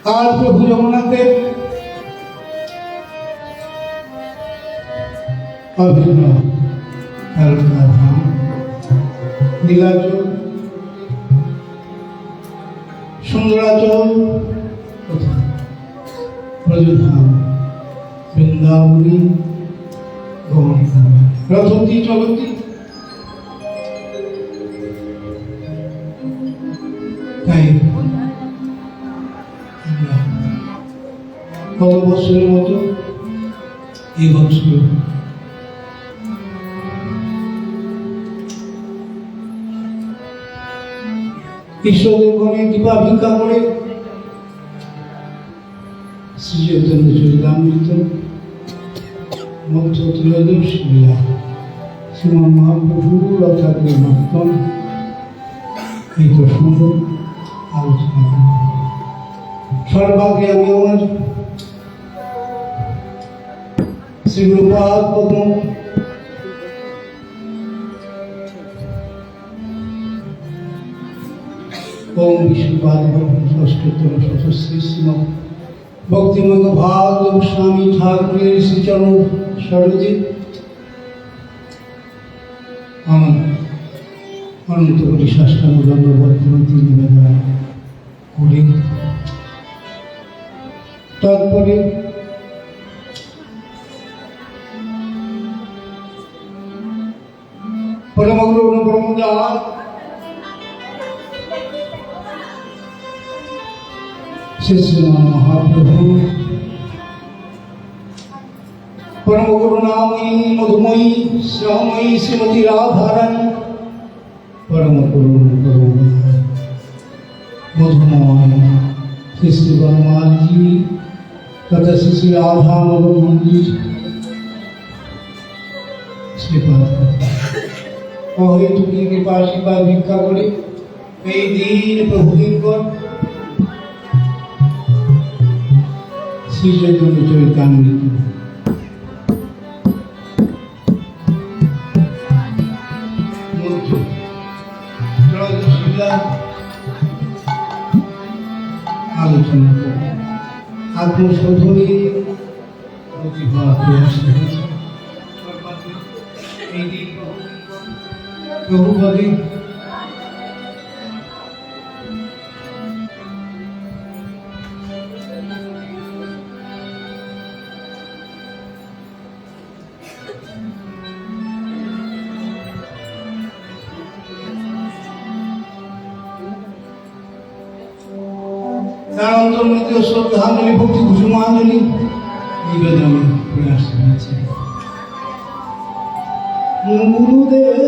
आज प्रभु जगन्नाथ देव अभिन्न धाम नीलाचल सुंदराचल ब्रजधाम वृंदावनी रथती चलती কত বছরের মতো এই বছর ঈশ্বরের গণে কৃপা ভিক্ষা করে শ্রী চৈতন্য চরিতামৃত মধ্য ত্রয়োদশ লীলা শ্রীমান মহাপ্রভু রথাগ্রের মাধ্যম এই প্রসঙ্গ আলোচনা করি। সর্বাগ্রে আমি আমার শ্রী গুরুপাদ পদ্ম ওম বিষ্ণুপাদ ষষ্ঠতর শতশ্রী শ্রীমৎ ভক্তিময় ভাগবত স্বামী ঠাকুরের শ্রীচরণ সরোজে আমার অনন্ত কোটি সাষ্টাঙ্গ দণ্ডবত নিবেদন করে তারপরে পরমগুরু পরমদাস শ্রী শ্রীমান মহাপ্রভু পরমগুরু নামী মধুময়ী শ্যাময়ী শ্রীমতী রাধারানী পরমগুরু মধুময় শ্রী শ্রী বনমালী তথা শ্রী শ্রী রাধা মদন মন্দির শ্রীপাদ অহেতুকি কৃপা শিবা ভিক্ষা করে এই দিন প্রভু কিঙ্কর শ্রী চৈতন্য চরিতামৃত আলোচনা করে আত্মশোধনী প্রতিভা প্রয়াস করেছে। এই দিন প্রভু বলে তার অন্তর্মধ্যে শ্রদ্ধাঞ্জলি ভক্তি কুসুমাঞ্জলি নিবেদনে প্রয়াস করেছে। গুরুদেব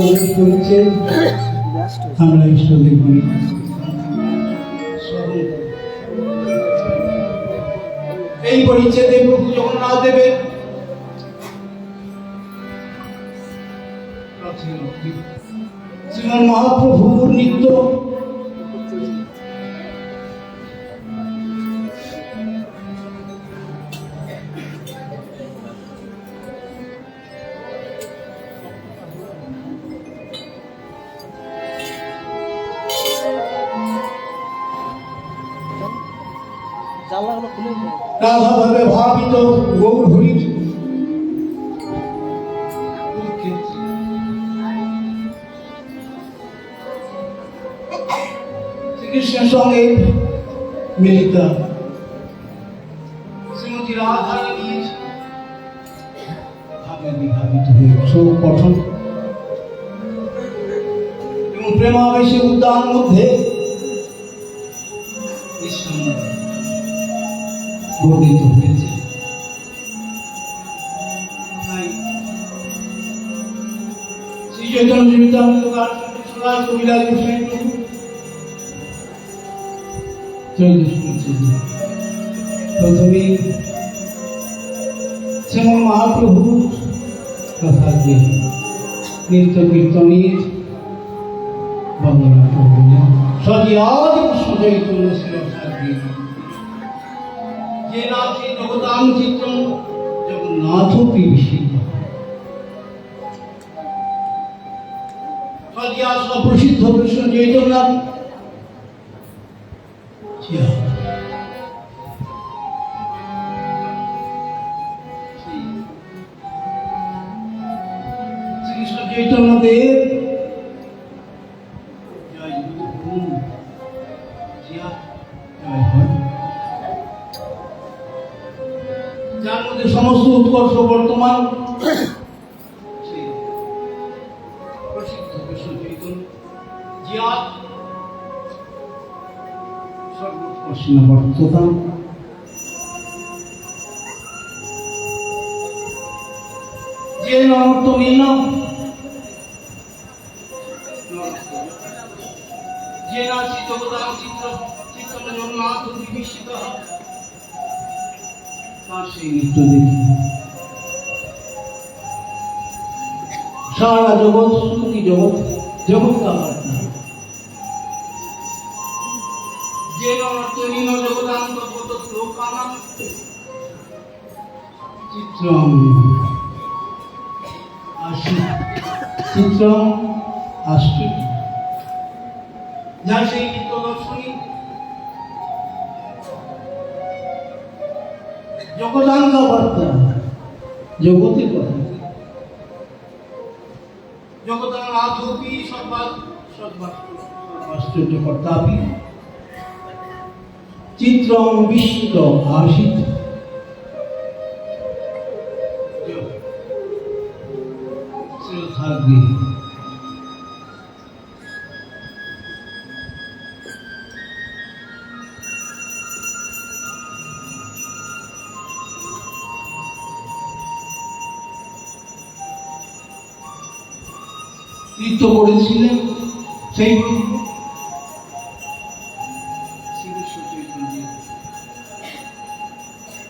পরিচ্ছেদ আমরা ঈশ্বরের গুণ এই পরিচ্ছেদে প্রভু জগন্নাথ দেবের শ্রীমান মহাপ্রভুর নিত্য রাধাভাবে ভাবিত গৌর হরির শ্রীকৃষ্ণের সঙ্গে মিলিত শ্রীমতী রাধারানীর ভাবে বিভাবিত হয়ে শোক পঠন এবং প্রেমাবেশে উদ্যান মধ্যে বর্ণিত হয়েছে। শ্রী চৈতন্য চরিতামৃতকার কবিরাজ গোস্বামী প্রভু প্রথমে শ্রীমন মহাপ্রভু কথা নিত্য কীর্তনের বন্দনা করলেন। সজিয়াদি কৃষ্ণ চৈতন্য যে নাথে জগদাং চিত্র জগন্নাথ বিভীষিত সজিয়া প্রসিদ্ধ কৃষ্ণ চৈতন্য শ্রীকৃষ্ণ চৈতন্য দেব যার মধ্যে সমস্ত উৎকর্ষ বর্তমান প্রসিদ্ধ কৃষ্ণ চৈতন্য জিয়াত সর্বোৎকর্ষণ বর্ততা যে নর্ত নীল যে নাচি জগদান চিত্র চিত্র জগন্নাথ বিভীষিত তার সেই নৃত্য দেখি সারা জগৎ শ্রুতি জগৎ জগৎ কামার যে নর্ত নীল জগদান তৎপত লোকানা চিত্রম চিত্রম আশ্চর্য যার সেই নিত্য দর্শনী জগদাঙ্গ বার্তা জগতের কথা জগদাঙ্গ আধপি সর্বাশ্চর্য কর্তাপি চিত্রম বিস্মিত আশিত শ্রদ্ধাগ্রী নৃত্য করেছিলেন সেই শ্রীকৃষ্ণ চৈতন্য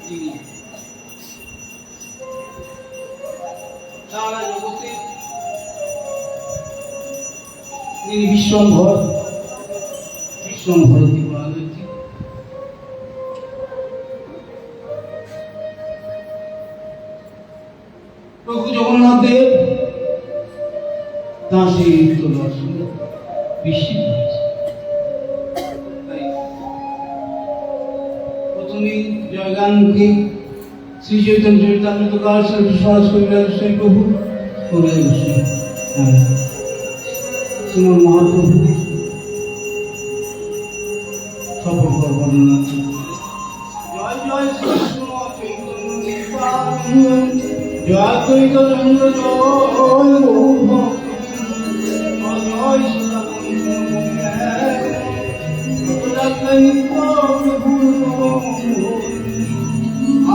যিনি সারা জগতে যিনি বিশ্বম্ভরতি বলা হয়েছে। প্রভু জগন্নাথ দেব তাঁর সেই নৃত্য দর্শন বিস্মিত হয়েছে। প্রথমে জয়গানকে শ্রী চৈতন্য চরিতামৃতকার সহজ কবিরাজ গোস্বামী প্রভু কবিরাজ গোস্বামী শ্রীমন মহাপ্রভু সফল বর্ণনা জয় জয় কৃষ্ণ চৈতন্য জয় চৈতন্য জয়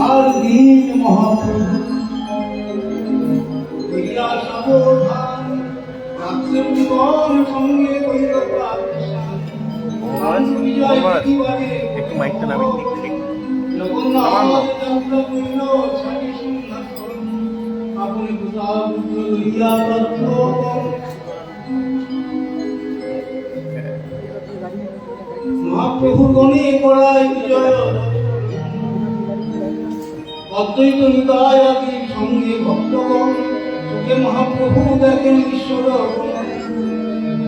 আর দিন মহাপ্রভু সাবধান সঙ্গে একটু মাইকটা নামে মহাপ্রভুর গণে করায় বিজয় অদ্বৈত নিতায় আদি সঙ্গে ভক্তগণ সুখে মহাপ্রভু দেখেন ঈশ্বর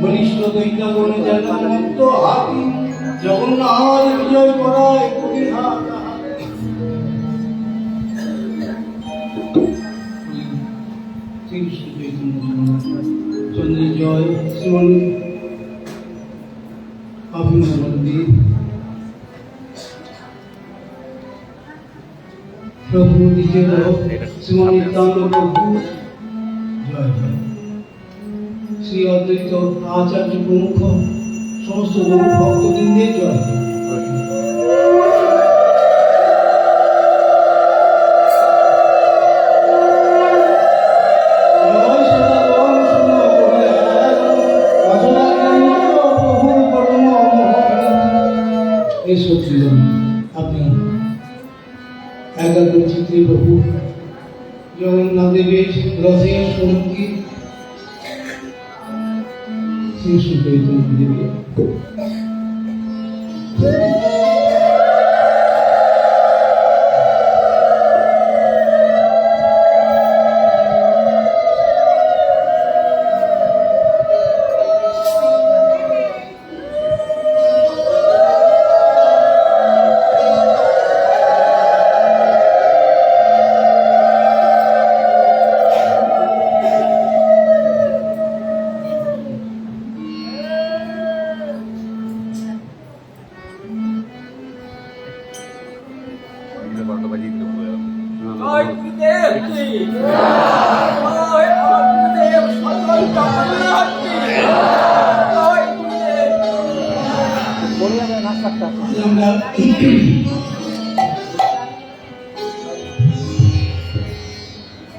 বলিষ্ঠ দৈতাগণে যেন মত্ত হাতি জগন্নাথ বিজয় করায় কবিহার চন্দ্রের জয় শ্রীমন অভিনন্দন প্রভু দ্বিতীয় শ্রীমন নিত্যানন্দ প্রভু জয় জয় শ্রী অদ্বৈত আচার্য প্রমুখ সমস্ত গুরু ভক্তবৃন্দের জয় আপনি একাগ্র চিত্রে প্রভু জগন্নাথ দেবের রথের সঙ্গী শ্রী সুচৈতন্য দেবী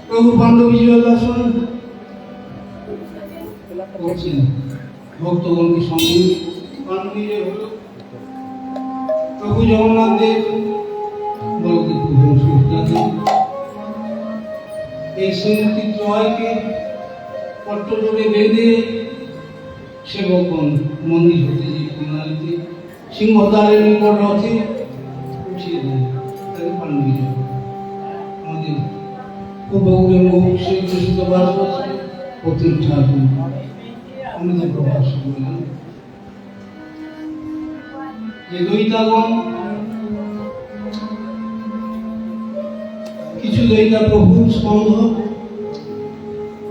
প্রভু পাণ্ডব বিজয় দর্শন করছেন ভক্তগণকে সঙ্গে পাণ্ডব বিজয় হল প্রভু জগন্নাথ দেব বলদেব প্রভু সুভদ্রাদেব এই শ্রীমতী ত্রয়কে পট্টডোরে বেঁধে সেবকগণ মন্দির হতে যে প্রণালীতে সিংহদ্বারের নিকট রথে উঠিয়ে দেয় তাকে পাণ্ডব বিজয় আমাদের পূর্বগুরু মুখ শ্রী কৃষ্ণ বাসবস্ত্র পতির ঠাকুর আমাদের প্রভাস করলেন যে দৈতাগণ কিছু দৈতা প্রভুর স্কন্ধ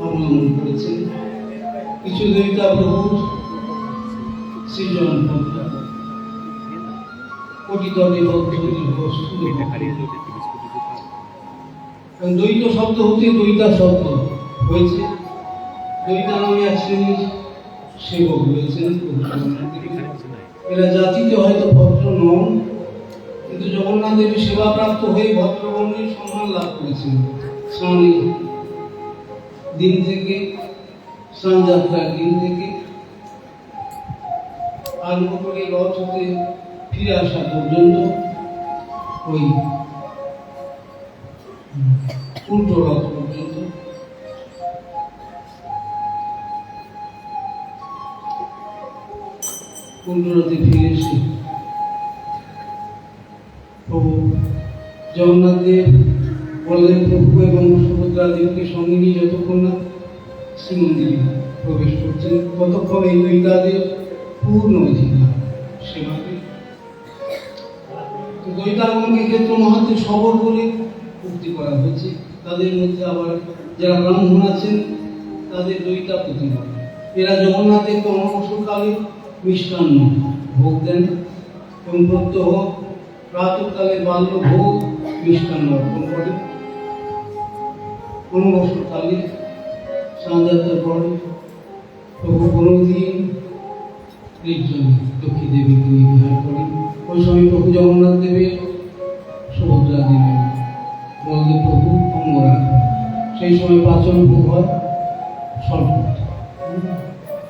অবলম্বন করেছেন, কিছু দৈতা প্রভুর সৃজন কোটিতটে বস্তু দ্বৈত শব্দ হতে দৈতা শব্দ হয়েছে। দৈতা নামে এক শ্রেণীর সেবক রয়েছেন, এরা জাতিতে হয়তো ভদ্র নন, কিন্তু জগন্নাথ দেবের সেবাপ্রাপ্ত হয়ে ভদ্রবর্ণের সম্মান লাভ করেছেন। স্নানের দিন থেকে, স্নান যাত্রার দিন থেকে আরম্ভ করে রথ হতে ফিরে আসা পর্যন্ত ওই উল্টো রথ পর্যন্ত উল্টো রথে ফিরে এসে প্রভু জগন্নাথ দেব বলদেব প্রভু এবং সুভদ্রা দেবকে সঙ্গে নিয়ে যতক্ষণ না শ্রীমন্দিরে প্রবেশ করছেন ততক্ষণ এই দৈতাদের পূর্ণ অধিকার সেবাকে। দৈতাগণকে ক্ষেত্র মহাত্মে সবর বলে উক্তি করা হয়েছে। তাদের মধ্যে আবার যারা ব্রাহ্মণ আছেন তাদের দৈতা প্রতিমা, এরা জগন্নাথের অনবসরকালে মিষ্টান্ন ভোগ দেন এবং প্রত্যহ প্রাতকালে বাল্য ভোগ মিষ্টান্ন অর্পণ করে। অনবসরকালে স্নানযাত্রার পরে প্রভু কোনোদিন নির্জন লক্ষ্মী দেবীকে নিয়ে বিহার করেন। ওই সময় প্রভু জগন্নাথ দেবের সুভদ্রা দেবের বলদেব প্রভু অঙ্গরাগ, সেই সময় পাচন ভোগ হয় স্বল্প।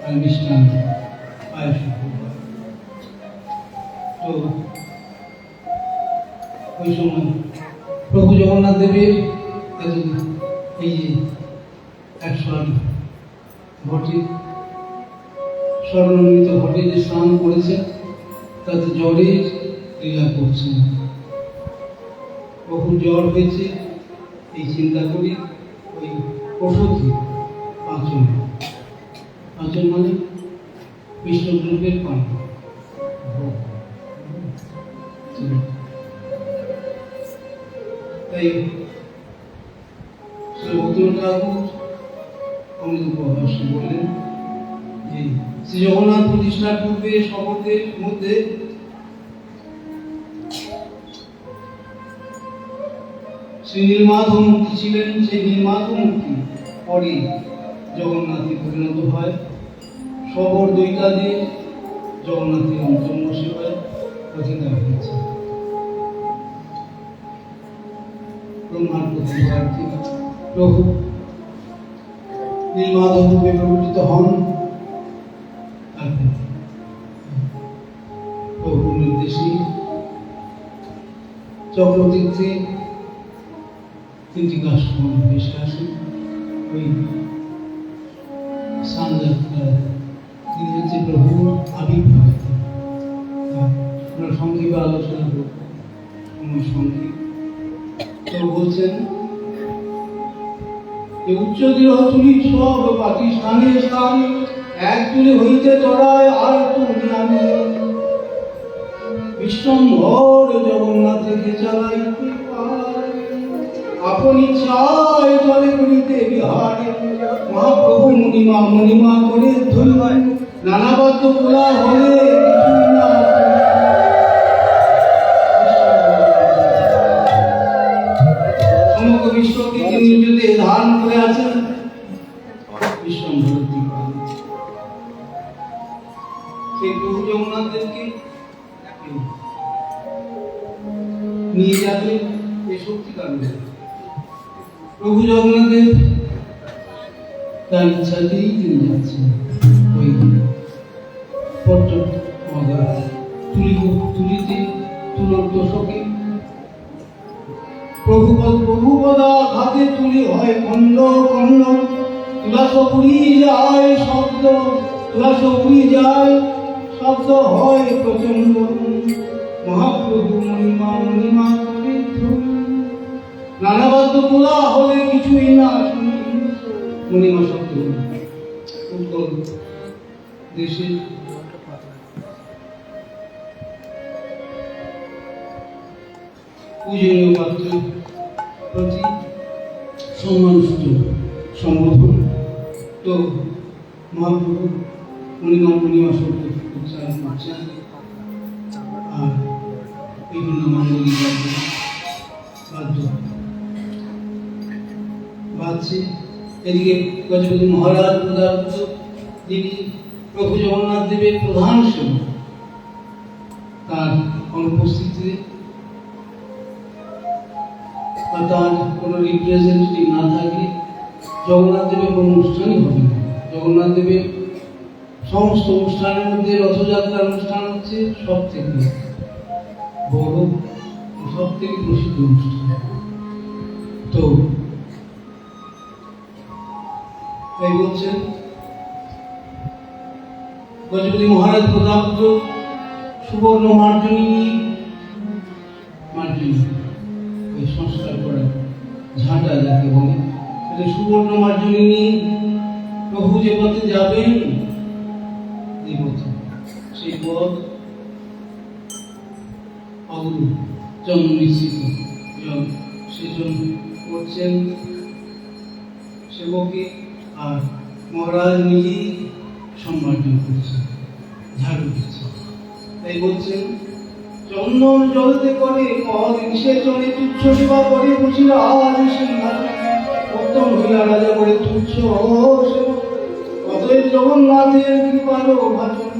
আর মিষ্টান্ন পায়েস। তো ওই সময় প্রভু জগন্নাথ দেবের এই যে 108 ঘটে স্বর্ণান্বিত ঘটে যে স্নান করেছেন, তাতে জ্বরের লীলা করছেন। প্রভুর জ্বর হয়েছে এই চিন্তা করি ওই ওষুধই পাঁচন মানে বিষ্ণুদ্রব্যের পান। তাই শ্রী ভক্তিনাথ ঠাকুর অমৃত প্রভাস বললেন যে শ্রী জগন্নাথ প্রতিষ্ঠার পূর্বে শপথের মধ্যে শ্রী নীলমাধব মুক্তি ছিলেন। সেই নীলমাধব মুক্তি পরে জগন্নাথে পরিণত হয়। সবর দ্বৈতাদের জগন্নাথের অন্তর্ম সেবায় অধিকার হয়েছে। ব্রহ্মার প্রতিষ্ঠার্থী প্রভু নীলমাধব রূপে প্রকটিত হন। প্রভুর নির্দেশে চক্রতীর্থে 3টি কাষ্ঠখণ্ড ভেসে আসেন। ওই স্নানযাত্রায় তিনি হচ্ছে প্রভুর আবির্ভাব। আমরা সংক্ষেপে আলোচনা করব, সময় সংক্ষেপ। তো বলছেন যে উচ্চ দেহ তুলি সব পাটি স্থানে স্থানে, এক তুলে হইতে চড়ায় আর তুলি আমি বিশ্বম্ভর জগন্নাথকে চালাইতে পারে, আপন ইচ্ছায় চলে করিতে বিহারে। মহাপ্রভু মণিমা করে ধরবায়, নানাবাদ্য তোলা হলে কিছুই না। সমগ্র বিশ্বকে তিনি যদি ধারণ করে আছেন বিশ্বম্ভর। সেই প্রভু জগন্নাথদেরকে নিয়ে যাবে এই শক্তি কারণে। প্রভু জগন্নাথের তার ইচ্ছাতেই তিনি যাচ্ছেন। ওই তুলিতে তুলোর দোষকে প্রভুপদা ঘাতে তুলি হয় খণ্ড খণ্ড, তুলাস পুরি যায় শব্দ, তুলাস পুরি যায় শব্দ হয় প্রচন্ড। মহাপ্রভু মণিমা করে নানাবাদ্য তোলা হলে কিছুই না শুনি। মণিমা শব্দ উত্তর দেশে পূজনীয় পাত্র প্রতি সম্মানসূচক সম্বোধন। তো মহাপ্রভু মণিমা শব্দ উচ্চারণ করছেন আর বিভিন্ন মাঙ্গলিক বাদ্য বাজছে। এদিকে গজপতি মহারাজ পদার্থ, যিনি প্রভু জগন্নাথ দেবের প্রধান সেবক, তার অনুপস্থিতিতে বা তার কোনো রিপ্রেজেন্টেটিভ না থাকলে জগন্নাথ দেবের কোনো অনুষ্ঠানই হবে না। জগন্নাথ দেবের সমস্ত অনুষ্ঠানের মধ্যে রথযাত্রার অনুষ্ঠান হচ্ছে সব থেকে বড়, সব থেকে প্রসিদ্ধ অনুষ্ঠান। তো তাই বলছেন গজপতি মহারাজ প্রদাব্দ সুবর্ণ মার্জনী ওই সংস্কার করা ঝাঁটা যাকে বলে, সুবর্ণ মার্জনী নিয়ে প্রভু যে পথে যাবেন এই পথে, সেই পথ অগুরু জন্ম নিশ্চিত সেজন্য করছেন সেবকে। আর মহারাজ নিজেই সম্মার্জন করছেন, ঝাড়ু দিচ্ছেন। তাই বলছেন চন্দন জলতে করে পদ নিষেচনে তুচ্ছ সেবা করে বসিরা আজ সিংহাসনে, উত্তম হইয়া রাজা করে তুচ্ছ সেবা, অতএব জগন্নাথের কৃপার ভাজন।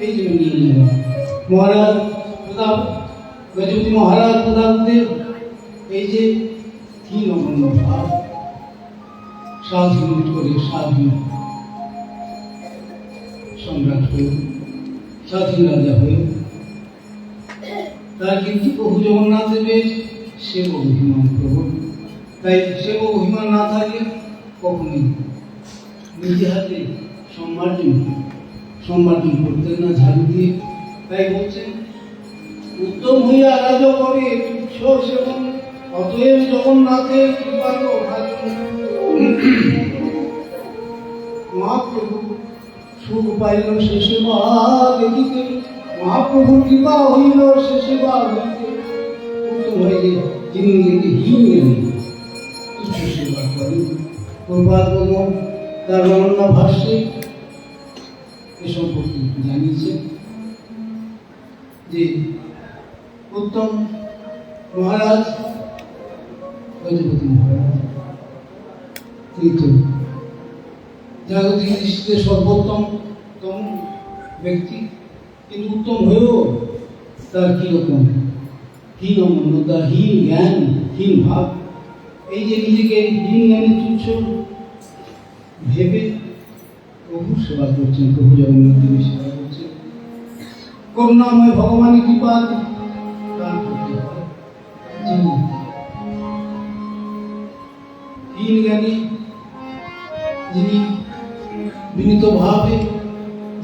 এই যে নিয়ে নেওয়া মহারাজ প্রতাপ, গজপতি মহারাজ প্রতাপদের এই যে কি নগণ্য ভাব, 7 মিনিট করে 7 মিনিট সম্রাট হয়ে, স্বাধীন রাজা হয়ে, তার কিন্তু প্রভু জগন্নাথ দেবের সেব অভিমান প্রবল। তাই সেব অভিমান না থাকলে কখনই নিজে হাতে সম্মার্জন করতেন না ঝাড়ু দিয়ে। তাই বলছেন, উত্তম হইয়া রাজা করে তুচ্ছ সেবন, অতএব জগন্নাথের কৃপার ভাজন। মহাপ্রভু সুখ পাইল সে সেবা দেখিতে, মহাপ্রভুর কৃপা হইল সে সেবা হইতে। উত্তম হয়ে যিনি নিজেকে হীন জ্ঞানী তুচ্ছ সেবা করেন। প্রভাতম তার বর্ণনা ভাষ্যে এ সম্পর্কে জানিয়েছে যে উত্তম মহারাজ গজপতি মহারাজ কিন্তু জাগতিক দৃষ্টিতে সর্বোত্তম ব্যক্তি, কিন্তু উত্তম হয়েও তার কিরকম হীন মনতা, হীন জ্ঞান, হীন ভাব। এই যে নিজেকে হীন জ্ঞানে তুচ্ছ ভেবে প্রভুর সেবা করছেন, প্রভু জগন্নাথ দেবের সেবা করছেন। করুণাময় ভগবানের কৃপা দান করতে হয়। যিনি হীন জ্ঞানী, যিনি বিনীত ভাবে,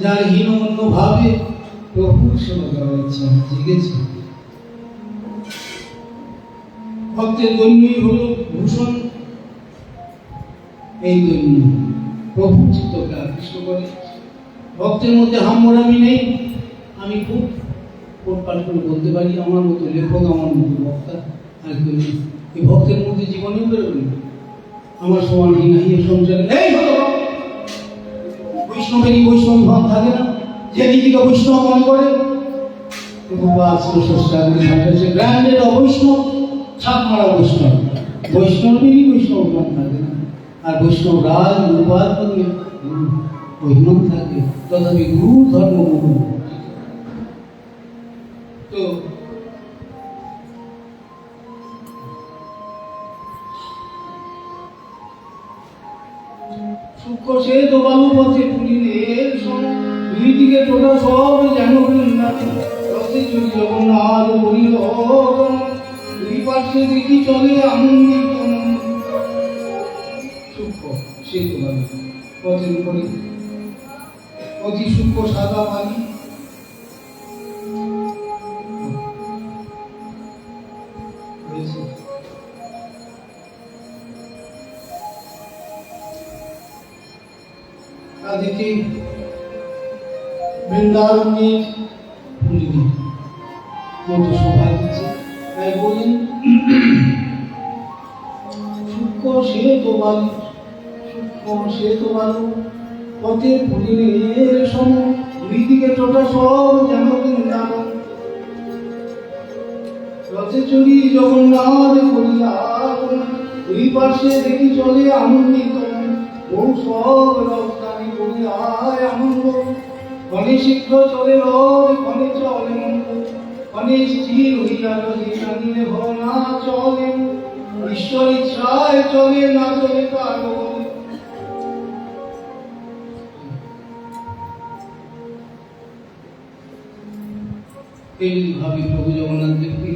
যার হীনমন্য ভাবে প্রভুর সেবা করার ইচ্ছা জেগেছে। ভক্তের দৈন্যই হল ভূষণ। এই দৈন্য প্রভু চিত্তকে আকৃষ্ট করে। ভক্তের মধ্যে হাম্মরামি নেই। আমি খুব পোটপাট করে বলতে পারি, আমার মতো লেখক, আমার মতো বক্তা আর কেউ নেই। এই ভক্তের মধ্যে জীবনেও বেরোবে না। আমার সমান হীন সংসারে এই হলো বৈষ্ণবেরই বৈষ্ণব ভাব থাকে না, যে নিজেকে বৈষ্ণব মনে করে। ব্র্যান্ডেড অবৈষ্ণব, ছাপ মারা বৈষ্ণব, বৈষ্ণবেরই বৈষ্ণব ভাব থাকে না। আর বৈষ্ণব রাজ অনুবাদ করলে অভিমান থাকে, তথাপি গুরু ধর্ম গুরু। তো সূক্ষ্ম সে দোবালু পথে পুলিনে দুই দিকে টোটা সব যেন রথে চলি জগন্নাথ বলিল, দুই পার্শ্বে দেখি চলে আনন্দিত। সূক্ষ্ম সে দোবালু পথের উপরে অতি সূক্ষ্ম সাদা পানি, তাদেরকে বৃন্দাবনের মতো শোভা দিচ্ছে। তাই বলেন, সূক্ষ্ম সে তো ভালো, সূক্ষ্ম সে তো ভালো, পথের পুলিনের সম, দুই দিকে টোটা সব যেন বৃন্দাবন। রথে চড়ি জগন্নাথ বলিয়া, দুই পাশে দেখি চলে আনন্দিত। বহু সব রথকারী বলিয়ায় আনন্দ, ক্ষণে শীঘ্র চলে রথ, ক্ষণে চলে মন্দ, ক্ষণে স্থির হইয়া রহি জানিলে ভবনা চলে। ঈশ্বর ইচ্ছায় চলে, না চলে কার বলে। এইভাবে প্রভু জগন্নাথ দেবকে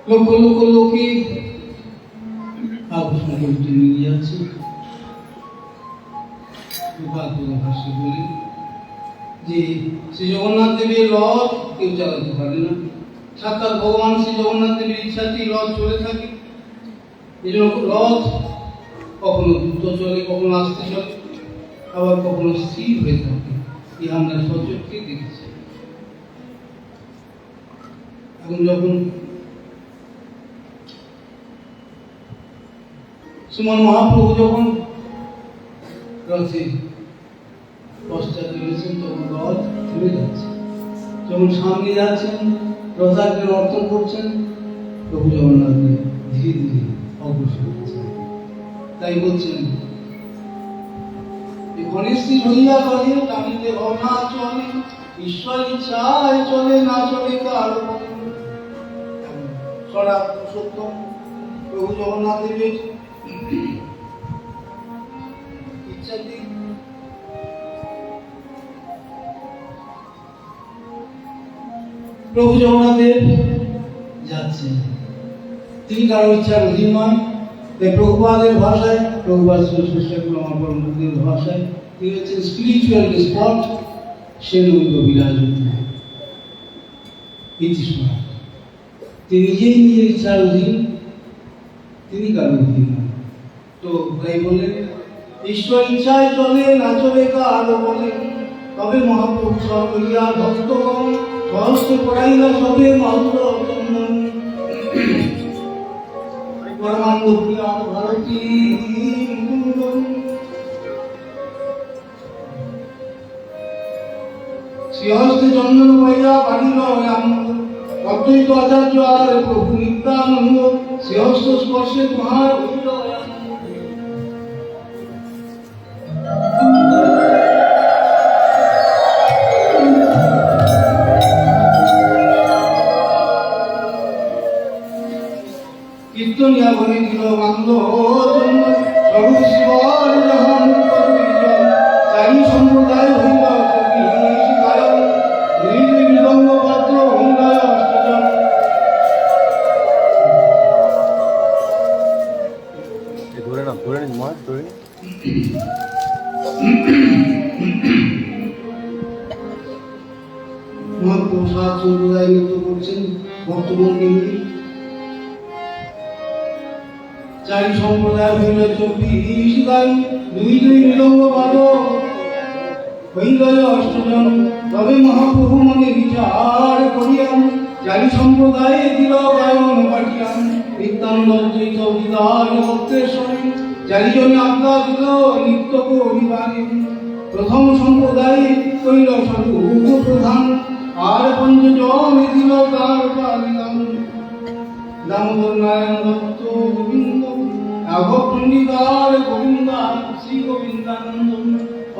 লক্ষ লক্ষ লোকে আকর্ষণ করতে নিয়ে যাচ্ছে। ভাষ্য বলে যে শ্রী জগন্নাথ দেবের রথ কেউ চালাতে পারে না। সাক্ষাৎ ভগবান শ্রী জগন্নাথ দেবের ইচ্ছাতেই রথ চলে থাকে। এই জন্য রথ কখনো দ্রুত চলে, কখনো আস্তে চলে, আবার কখনো স্থির হয়ে থাকে। এই আমরা সচক্ষে দেখেছি। এখন যখন শ্রীমান মহাপ্রভু যখন রথে পশ্চাৎ রয়েছেন, তখন রথ থেমে যাচ্ছে। যখন সামনে যাচ্ছেন, রথাকে নর্তন করছেন, প্রভু জগন্নাথ ধীরে ধীরে অগ্রসর হচ্ছেন। তাই বলছেন, ক্ষণে স্থির হইয়া গলে টানিতে ভবনা চলে, ঈশ্বর ইচ্ছায় চলে, না চলে কার বলে। সনাতন পুরুষোত্তম প্রভু জগন্নাথ দেবের ইচ্ছাতে প্রভু জগন্নাথদেব যাচ্ছেন, তিনি কারো ইচ্ছার অধীন নয়। তাই প্রভুপাদের ভাষায়, প্রভুপাদ আমার পরম গুরুদেবের ভাষায় তিনি হচ্ছেন স্পিরিচুয়াল স্পট, সে নৈব বিরাজ। তিনি নিজেই নিজের ইচ্ছার অধীন, তিনি কারো অধীন নয়। তো তাই বললেন, ঈশ্বর ইচ্ছায় চলে, না চলে কার বলে, তবে মহাপ্রভু সব করিয়া ভক্তগণ সহস্তে পড়াইলা সবে মাত্র চন্দন। পরমানন্দ প্রিয়া ভারতী শ্রীহস্তে চন্দন পাইয়া বাড়িল অদ্বৈত আচার্য আর প্রভু নিত্যানন্দ, শ্রীহস্ত স্পর্শে তোমার হইল কীর্তনিয়া বলে দিল বান্ধ জন্ম স্বরূপ শিবর যখন চারি সম্প্রদায় হইল গায়ক, দুই দুই মৃদঙ্গ পাত্র হইল অষ্টজন। মহাপ্রভু সাত সম্প্রদায় নৃত্য করছেন বর্তমান কেন্দ্রিক। চারি সম্প্রদায় হইল 24 গান, দুই দুই মৃদঙ্গ বাদক হইল অষ্টজন। তবে মহাপ্রভু মনে বিচার করিয়ান, চারি সম্প্রদায়ে দিল গায়ন পাঠিয়ান। নিত্যানন্দ অদ্বৈত বিদায় ভক্তেশ্বরে চারিজনে আজ্ঞা দিল নিত্য করিবারে। প্রথম সম্প্রদায়ে কইল সাধু প্রধান, আর পঞ্চজনে দিল তার পালিদান। দামোদর নারায়ণ দত্ত গোবিন্দ, রাঘব পণ্ডিতার গোবিন্দা শ্রী গোবিন্দানন্দ।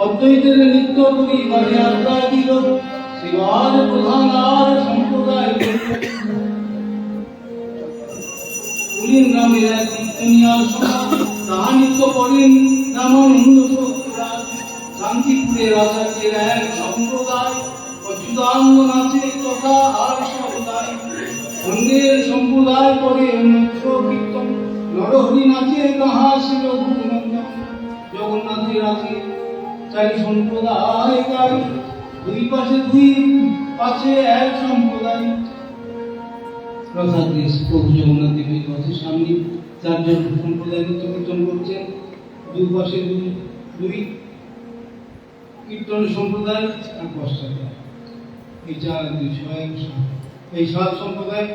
অদ্বৈতের নিত্য করিবারে আজ্ঞা দিল, শিবার প্রধান আর সম্প্রদায় পুরীর গ্রামের এক কীর্তনিয়া সভা, তাহা নিত্য করেন রামানন্দ সত্যরাজ। শান্তিপুরের আচার্যের এক সম্প্রদায়, অচ্যুতানন্দ নাচে তথা আর সদায়। অন্যের সম্প্রদায় করে অন্যত্র কীর্তন, নরহরি নাচে তাহা ছিল গুণনন্দন। জগন্নাথের আছে চারি সম্প্রদায় গাই, দুই পাশে দুই পাশে এক সম্প্রদায়। প্রসাদ প্রভু জগন্নাথ দেবের পথে সামনে চারজন সম্প্রদায় নৃত্য কীর্তন করছেন, দুই পাশে দুই কীর্তন সম্প্রদায় আর পশ্চাতে এই 4 2 6 এই 7 সম্প্রদায়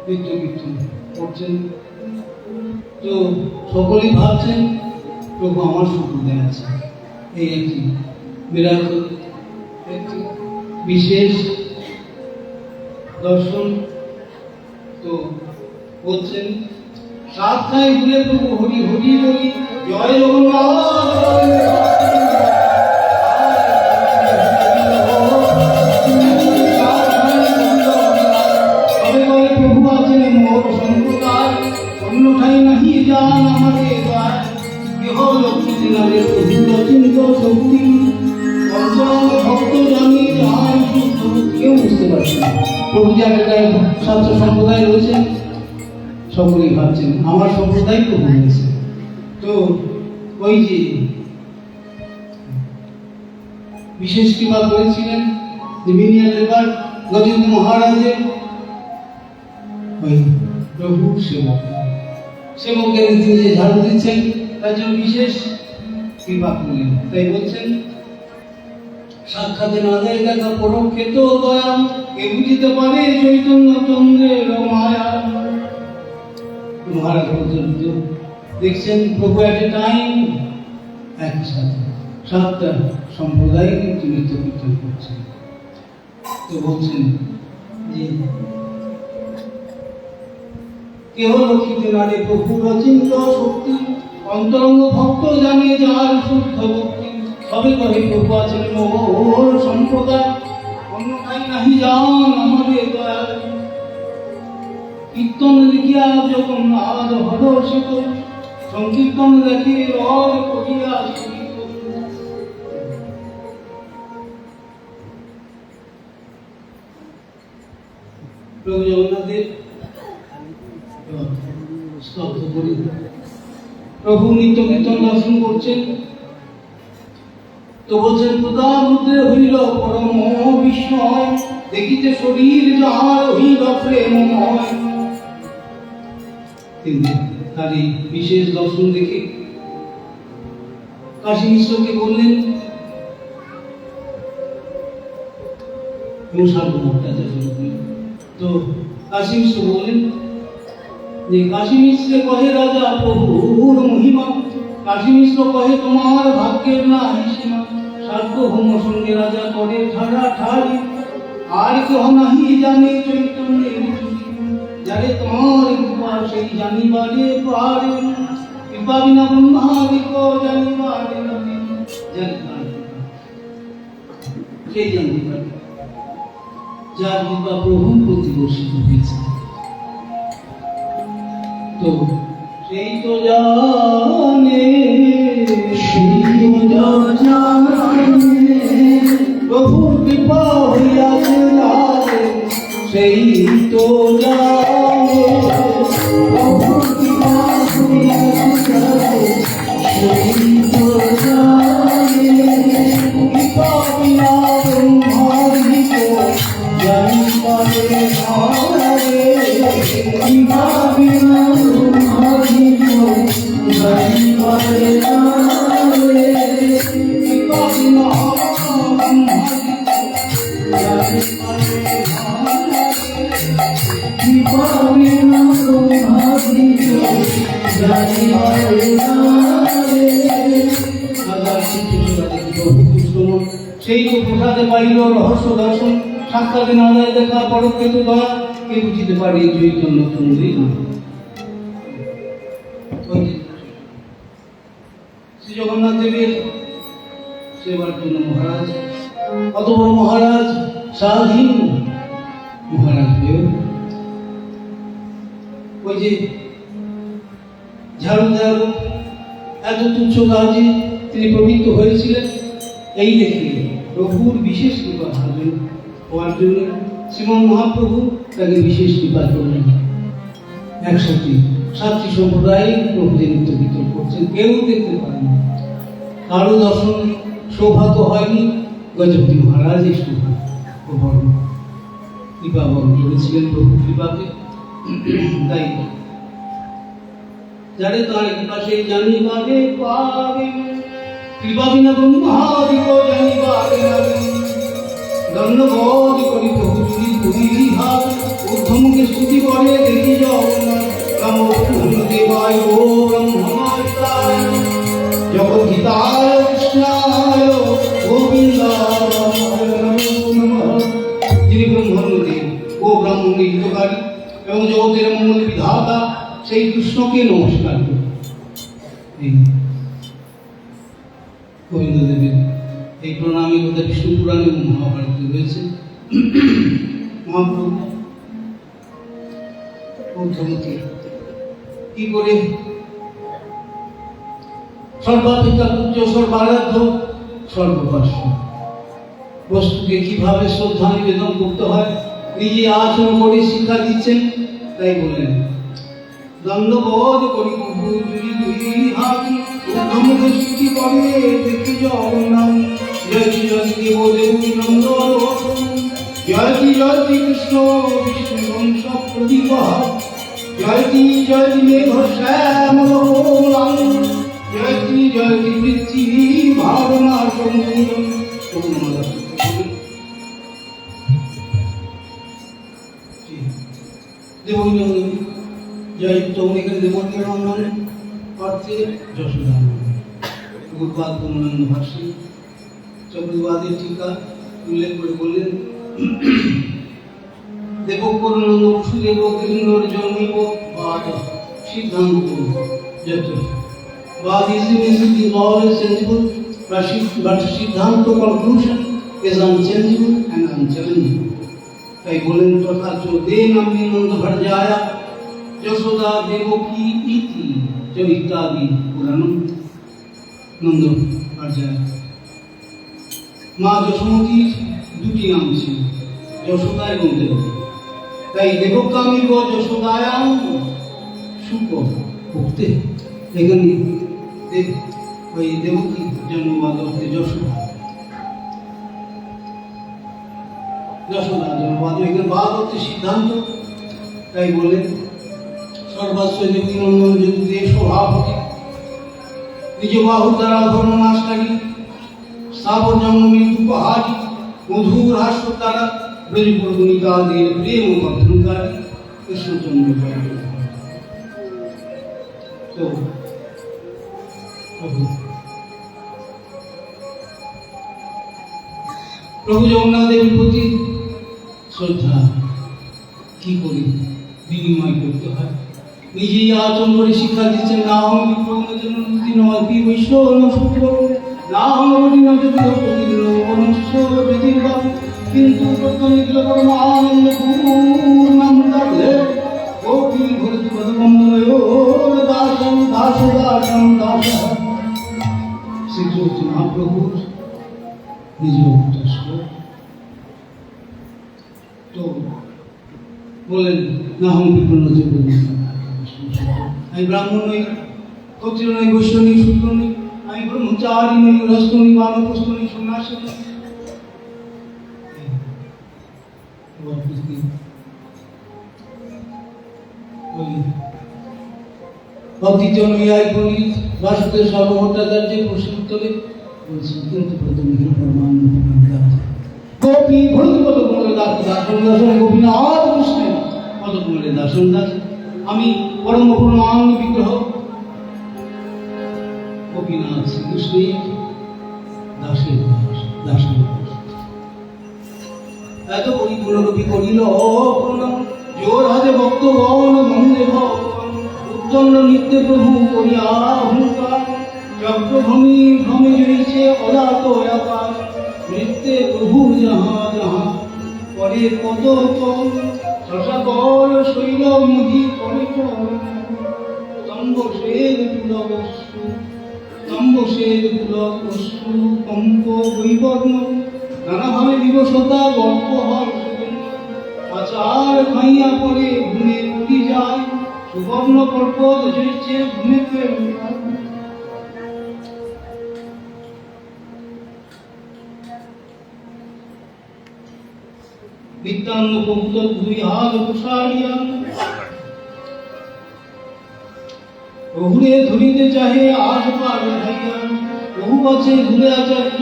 নৃত্য কীর্তন করছেন। তো সকলেই ভাবছেন প্রভু আমার সম্প্রদায় আছে, এই একটি বিরাট একটি বিশেষ দর্শন। তো বলছেন, সাত ঠাই ঘুরে প্রভু হরি হরি বলি, জয় জগন্নাথ। প্রভু আছেন মোর সম্প্রদায়, অন্য ঠাই নাহি যান আমাদের গায়। কেহ লক্ষ্মী দিনারে প্রভু অচিন্ত শক্তি, পঞ্চরঙ্গ ভক্ত জানি যাহার শুদ্ধ। কেউ বুঝতে পারছে না প্রভু যে একটা ছাত্র সম্প্রদায় রয়েছে, সকলেই ভাবছেন আমার সম্প্রদায় প্রভু হয়েছে। তো ওই যে বিশেষ কৃপা করেছিলেন বিনিয়া দেবার গজেন্দ্র মহারাজের ওই প্রভু সেবক, সেবকের তিনি যে ঝাড়ু দিচ্ছেন তার জন্য বিশেষ কৃপা করলেন। তাই বলছেন, সাক্ষাতে না দেয় দেখা পরোক্ষে তো দয়া, কে বুঝিতে পারে চৈতন্য চন্দ্রের মায়া। মহারাজ পর্যন্ত দেখছেন প্রভু এট এ টাইম একই সাথে 7টা সম্প্রদায় কিন্তু নৃত্য কীর্তন করছেন। তো বলছেন যে কেহ লক্ষিতে নারে প্রভুর অচিন্ত শক্তি, অন্তরঙ্গ ভক্ত জানে যার শুদ্ধ ভক্তি। সবে কহে প্রভু আছেন মোর সম্প্রদায়, অন্য ঠাই নাহি যান আমাদের দয়াল। কীর্তন দেখিয়া জগন্নাথ হর্ষিত, সংকীর্তন দেখে রব করিয়া প্রভু জগন্নাথের স্তব্ধ করি। প্রভু নিত্য কীর্তন দর্শন করছেন, তো বলছেন প্রতাপ রুদ্রে হইল পরম বিস্ময়, দেখিতে শরীর যাহার হইল প্রেমময়। কিন্তু তার এই বিশেষ দর্শন দেখে কাশী মিশ্রকে বললেন, তো কাশী মিশ্র বললেন যে কাশী মিশ্রে কহে রাজা প্রভুর মহিমা, কাশী মিশ্র কহে তোমার ভাগ্যের না সীমা, সার্বভৌম সঙ্গে রাজা করে ঠাড়া ঠাড়ি, আর কেহ নাহি জানে চৈতন্যের যারে তোমার কৃপা সেই জানিবারে পারে, কৃপা বিনা ব্রহ্মাদিক জানিবারে সেই জানতে পারে যার কৃপা প্রভু প্রতি বর্ষিত হয়েছে। তো সেই তো জানে, সেই তো জানে প্রভুর কৃপা হইয়াছে যারে, সেই তো জানে প্রভুর কৃপা হইয়াছে যারে, সেই তো জানে কৃপা বিনা ব্রহ্মাদিক জানিবারে পারে, কৃপা বিনা ব্রহ্মাদিক জানিবারে পারে, কৃপা বিনা সেই তো প্রসাদে পাইল রহস্য দর্শন, সাক্ষাৎ নারায় দেখা পরকে তো দয়া, কে বুঝিতে পারি চৈতন্য তুমি না। শ্রী জগন্নাথ দেবের সেবার জন্য মহারাজ, কত বড় মহারাজ, স্বাধীন মহারাজ হয়ে ওই যে ঝাড়ু ঝাড়ু এত তুচ্ছ কাজে তিনি প্রবৃত্ত হয়েছিলেন। এই দেখে প্রভুর বিশেষ কৃপা হওয়ার জন্য শ্রীমন মহাপ্রভু তাকে বিশেষ কৃপা করলেন। একসাথে সাতটি সম্প্রদায় প্রভুদের নিত্য কীর্তন করছেন, কেউ দেখতে পারেনি, কারো দর্শন সৌভাগ্য হয়নি। গজপতি মহারাজ এই সৌভাগ্য বরণ কৃপা বরণ করেছিলেন প্রভু কৃপাকে। তাই যারে তার কৃপা সেই জানিবারে পাবে, কৃপা বিনা ব্রহ্মাদিক জানিবারে নারে, ধন্যবাদ করি প্রভু যদি তুমি হাত ঊর্ধ্বমুখে স্তুতি করে দেখি জগন্নাথ নমো দেবায় ও ব্রহ্মণায় জগদ্ধিতায় কৃষ্ণায় গোবিন্দায় নমঃ। যিনি ব্রহ্মণদেব ও ব্রাহ্মণের হিতকারী এবং জগতের মঙ্গল বিধাতা সেই কৃষ্ণকে নমস্কার করি। গোবিন্দদেবের এই প্রণামী কথা বিষ্ণু পুরাণে এবং মহাভারতে রয়েছে। মহাপ্রভু কি করে সর্বাপেক্ষা পূজ্য সর্বারাধ্য সর্বপার্শ্ব বস্তুকে কিভাবে শ্রদ্ধা নিবেদন করতে হয় নিজে আচরণ করে শিক্ষা দিচ্ছেন। তাই বললেন দণ্ডবোধ করি প্রভু ঊর্ধ্বমুখে স্তুতি করে দেখি জগন্নাথ জয়তি জয়তি দেব দেবী নন্দন জয়তি জয়তি কৃষ্ণ বিষ্ণু বংশ প্রদীপ জয়তি জয়তি মেঘ শ্যাম জয়তি জয়তি পৃথিবী ভাবনা দেবী জয় চৌনিকা দেবতী নন্দন অর্থে যশোদা গুরুপাদ কমলানন্দ ভাষী চক্রবাদের টিকা উল্লেখ করে বললেন দেবকরণন্দ বসুদেব গৃহর জন্মিব বাদ সিদ্ধান্ত যত বাদ is the message the law is sensible but সিদ্ধান্ত conclusion is unchangeable and unchallengeable। তাই বলেন তথা দে নামে নন্দ ভর যায়া যশোদা দেবকী ইতি ইত্যাদি পুরাণ নন্দ ভর যায়া। মা যশোমতীর দুটি নাম ছিল, যশোদা এবং দেবকী। তাই দেবকামী ব যশোদায়াম শুক উক্তে, এখানে ওই দেবকী জন্মবাদ অর্থে যশোদা, যশোদা জন্মবাদ, এখানে বাদ হচ্ছে সিদ্ধান্ত। তাই বলে সর্বাস্ব দেবীনন্দন যদি দেশ সভাপতি নিজ বাহুর দ্বারা ধর্ম নাশকারী স্থাবর জন্মী উপহারী মধুর হাস্য দ্বারা ব্রজপর্বণিকাদের প্রেম বর্ধনকারী কৃষ্ণচন্দ্র। তো প্রভু জগন্নাথ দেবের প্রতি শ্রদ্ধা কি করে বিনিময় করতে হয়, নিজেই আচরণ করে শিক্ষা দিচ্ছেন। না হম বিপ্লবের জন্য দুদিন অল্পী বৈষ্ণব শুক্র না হম কিন্তু প্রত্যনিগ্র পরম আনন্দ পূর্ণামৃতার্থে গোপী ভরতি পদকমলয়োর দাসম দাস দাসম দাস। শ্রীকৃষ্ণ হচ্ছে মহাপ্রভুর নিজ উদ্দেশ্য। তো বলেন না হম বিপ্লব, আমি ব্রাহ্মণ নই, ক্ষত্রিয় নই, বৈশ্য নই, শূদ্র নই, আমি ব্রহ্মচারী নই, গৃহস্থ নই, বানপ্রস্থ নই, সন্ন্যাসী নই। দ্বিতীয় নৈয়ায়িক পণ্ডিত বাসুদেব সর্বভট্টাচার্যের প্রশ্নের উত্তরে বলছেন, কিন্তু প্রথম গোপী ভরতি পদকমলের দাস দাসন দাসন গোপীনাথ কৃষ্ণের পদকমলের দাসন দাস। আমি পরম পূর্ণ আনন্দ বিগ্রহ গোপীনাথ শ্রীকৃষ্ণের দাসের দাস দাসের দাস। এত পরিপূর্ণ রূপী করিল প্রণাম জোর হাতে ভক্তগণ মন্দে ভগবান উদ্দণ্ড নিত্য প্রভু করিয়া অহংকার চক্রভূমি ভ্রমে জড়িছে অজাত আকার নৃত্যে প্রভু যাহা যাহা করে কত চল শশাকর শৈল মুহি করে চল স্তম্ভ শ্বেত পুলক অশ্রু স্তম্ভ শ্বেত পুলক অশ্রু কম্প বৈবর্ণ নানাভাবে বিবশতা গল্প হয় আচার খাইয়া পরে ঘুমে উঠি যায় সুবর্ণ পর্বত ঝরছে ঘুমেতে। নিত্যান্ন কবুতর দুই হাত প্রসারিয়া প্রভুরে ধরিতে চাহে আশ পার ভাইয়া প্রভু আছে ঘুরে আচার্য,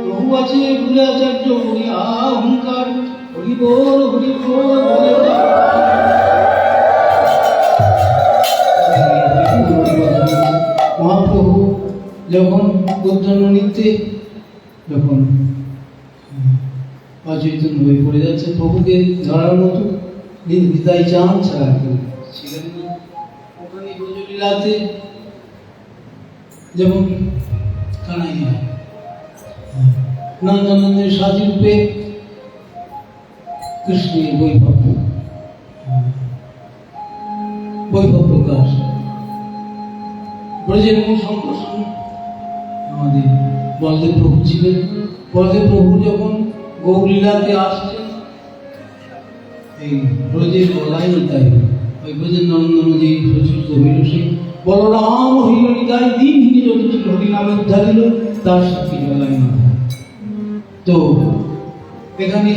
প্রভু আছে ঘুরে আচার্য করিয়া অহংকার হরিবোল হরিবোল বলে। মহাপ্রভু যখন উদ্দণ্ড নৃত্যে যখন অচৈতন্য হয়ে পড়ে যাচ্ছে, প্রভুকে ধরার মতো নিতাই চান ছাড়া কেউ ছিলেন না। ওখানে ব্রজলীলাতে যেমন কানাইয়া নন্দানন্দের সাথী রূপে কৃষ্ণের বৈভব প্রকাশ, ব্রজের মূল সংকর্ষণ আমাদের বলদেব প্রভু ছিলেন। বলদেব প্রভু যখন গৌরলীলাতে আসছেন, এই ব্রজের বলাই তাই ওই ব্রজের নন্দন যে প্রচুর হইল সেই বলরাম হইল নিতাই দিনহীন যত ছিল হরিনামে উদ্ধারিল তার সাথে বলাই না। তো এখানে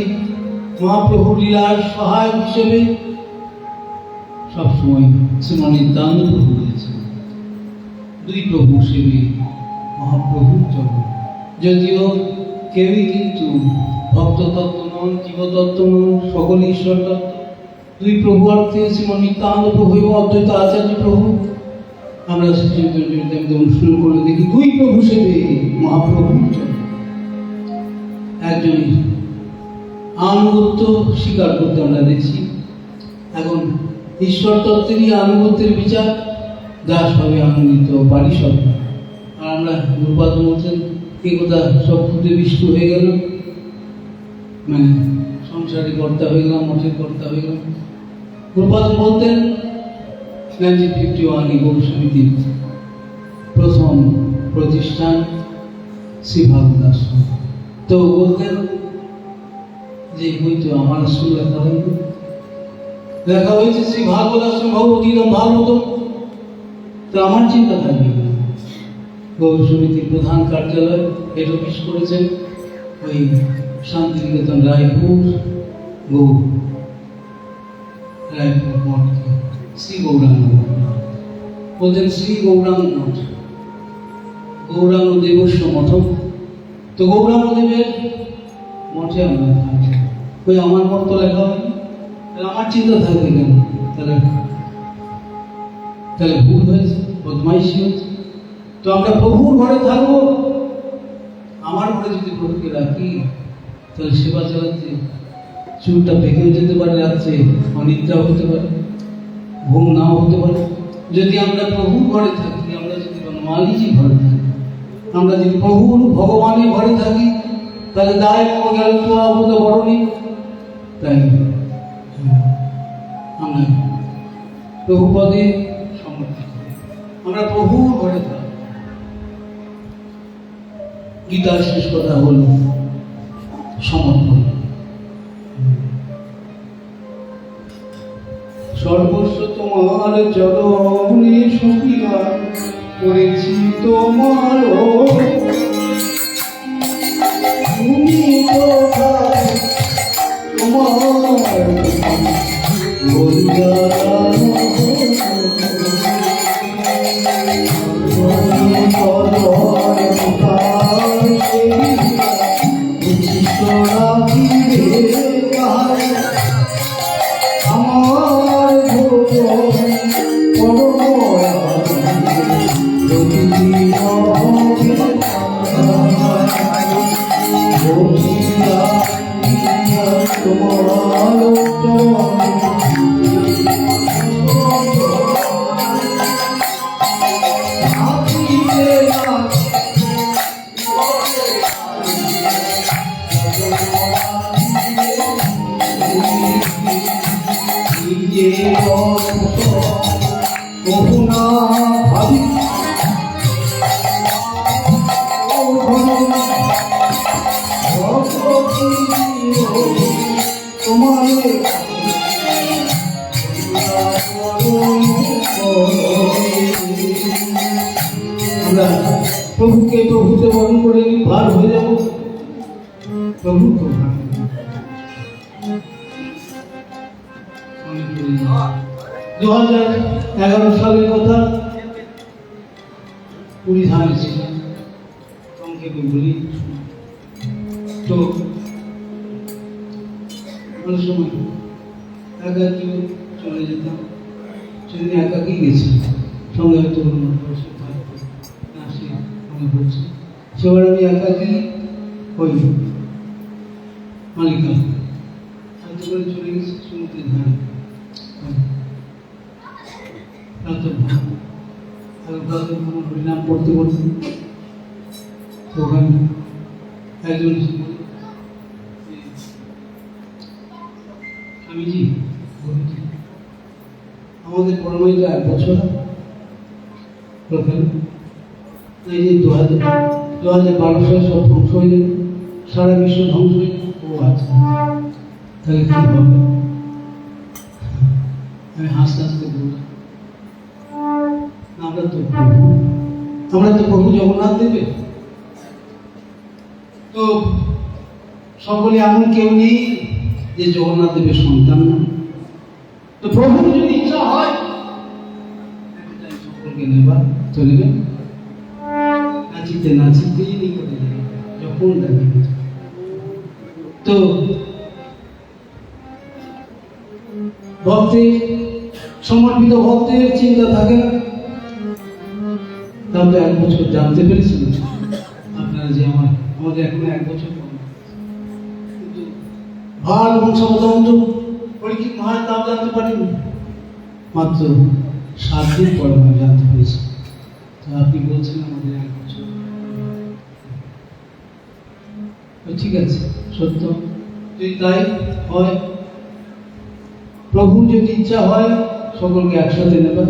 মহাপ্রভু লীলার সহায়ক হিসেবে সবসময় শ্রীমনিত্যানন্দ প্রভু রয়েছে। দুই প্রভু সেবে মহাপ্রভুর জন্য, যদিও কেউই কিন্তু ভক্ত তত্ত্ব নন, জীবতত্ত্ব নন, সকল ঈশ্বর তত্ত্ব। দুই প্রভু অর্থে শ্রীমনিত্যানন্দ প্রভু এবং অদ্বৈত আচার্য প্রভু। আমরা শ্রীচৈতন্য অনুশীলন করে দেখি দুই প্রভু সেবে মহাপ্রভুর জন্য। একজনের আনুগত্য স্বীকার করতে আমরা দেখছি। এখন ঈশ্বর তত্ত্বেরই আনুগত্যের বিচার, দাস হবে আনন্দিত পারি সব। আর আমরা গুরুপাদ বলছেন এ কথা সব খুঁজে বিষ্ট হয়ে গেল, মানে সংসারে কর্তা হয়ে গেলাম, মঠের কর্তা হয়ে গেলাম। গুরুপাদ বলতেন 1951 গৌর সমিতির প্রথম প্রতিষ্ঠান শ্রী ভাগবত আশ্রম। তো বলতেন যে হয়তো আমার স্কুল লেখা হয়নি, লেখা হয়েছে শ্রী ভাগবত আশ্রম ভগবতীদম ভাগবতম। তো আমার চিন্তা থাকবে না। গৌর সমিতির প্রধান কার্যালয় হেড অফিস করেছেন ওই শান্তিনিকেতন রায়পুর, গৌর রায়পুর মঠ, শ্রী গৌরাঙ্গ বলছেন, শ্রী গৌরাঙ্গ মঠ, গৌরাঙ্গ দেবস্ব মঠম। তো গৌরাঙ্গ দেবের মঠে আমরা থাকি। ওই আমার মঠ তো লেখা হয়, তাহলে আমার চিন্তা থাকবে কেন? তাহলে ভুল হয়েছে, বদমাইশি হয়েছে। তো আমরা প্রভুর ঘরে থাকবো। আমার ঘরে যদি প্রভুকে রাখি, তাহলে সেবা চালাতে চুলটা পেকেও যেতে পারে, রাত্রে অনিদ্রাও হতে পারে, ঘুম নাও হতে পারে। যদি আমরা প্রভুর ঘরে থাকি, আমরা যদি মালিকই ঘরে থাকি, আমরা যদি প্রভুর ভগবানের ঘরে থাকি, তাহলে দায় গেল তো আবদ্ধ বড়নি। তাই আমরা প্রভু পদে সমর্পিত, আমরা প্রভুর ঘরে থাকি। গীতার শেষ কথা হল সমর্পণ। সর্বস্ব তোমার চরণে সপিয়া করেছি তোমার, তুমি প্রভুকে প্রভুতে বরণ করে ভার হয়ে যাব। প্রভু 2011 সালের কথা, পুরী ধামে ছিল, সংক্ষেপে বলি। তো অনেক সময় একা কেউ চলে যেতাম, সেদিন একাকেই গেছি, সঙ্গে হয়তো সেবার আমি একাকি ওই মালিকা হয়তো করে চলে গেছি সমুদ্রের ধারে। হরিনাম পড়তে পড়তে ওখানে একজন স্বামীজি, আমাদের পরমায়িকা 1 বছর এই যে 2012 সালে সব ধ্বংস হয়ে গেল, সারা বিশ্ব ধ্বংস হয়ে গেল। ও আচ্ছা, তাহলে কি হবে? আমি হাসতে হাসতে বললাম, আমরা তো প্রভু জগন্নাথ দেবে। তো সকলে এমন কেউ নেই যে জগন্নাথ দেবের সন্তান না। তো প্রভুর যদি ইচ্ছা হয় সকলকে নেবার চলবে, নাচিতে নাচিতে নিকটে যখন দেখে। তো ভক্তের সমর্পিত ভক্তের চিন্তা থাকে না। তাহলে 1 বছর জানতে পেরেছিলেন আপনারা যে আমাদের এখন 1 বছর কিন্তু ভার এবং সমতন্ত্র পরীক্ষিত মহারাজ তাও জানতে পারেনি, মাত্র 7 দিন পরে আমি জানতে পেরেছি। তো আপনি বলছেন আমাদের 1 বছর, ঠিক আছে, সত্য। যদি তাই হয়, প্রভুর যদি ইচ্ছা হয় সকলকে একসাথে নেবেন,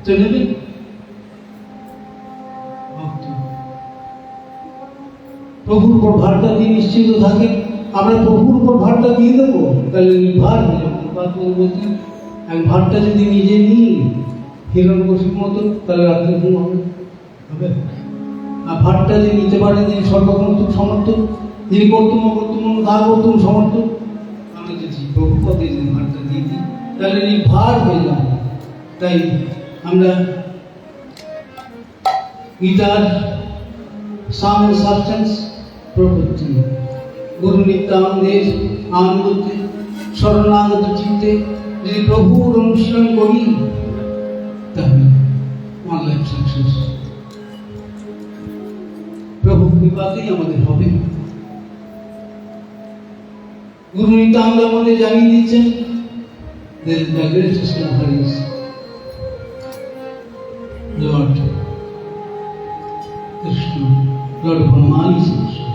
তো নেবেন। প্রভুর উপর ভারটা দিয়ে নিশ্চিত থাকেন, আমরা প্রভুর উপর ভারটা দিয়ে দেবো, তাহলে নির্ভার হয়ে যাবো। প্রভুপাত বলতেন এক ভাতটা যদি নিজে নিই হিরণ্যকশিপুর মতো তাহলে রাত্রে ঘুম হবে। আর ভাতটা যে নিতে পারেন যিনি সর্বক্ষমতা সমর্থ, যিনি কর্তুম কর্তুম দা কর্তুম সমর্থ, আমি যদি প্রভুপদে যদি ভাতটা দিয়ে দিই তাহলে নির্ভার হয়ে যাবে। তাই আমরা গীতার সাম সাবস্টেন্স প্রবৃত্তি গুরু নিত্যানন্দের আনন্দে শরণাগত চিত্তে যদি প্রভুর অনুসরণ করি তাহলে আমার লাইফ সাকসেস। প্রভু কৃপাতেই আমাদের হবে। গুরু নিত্যানন্দ আমাদের জানিয়ে দিচ্ছেন the greatest number is Lord Krishna, Lord Hanuman is Krishna.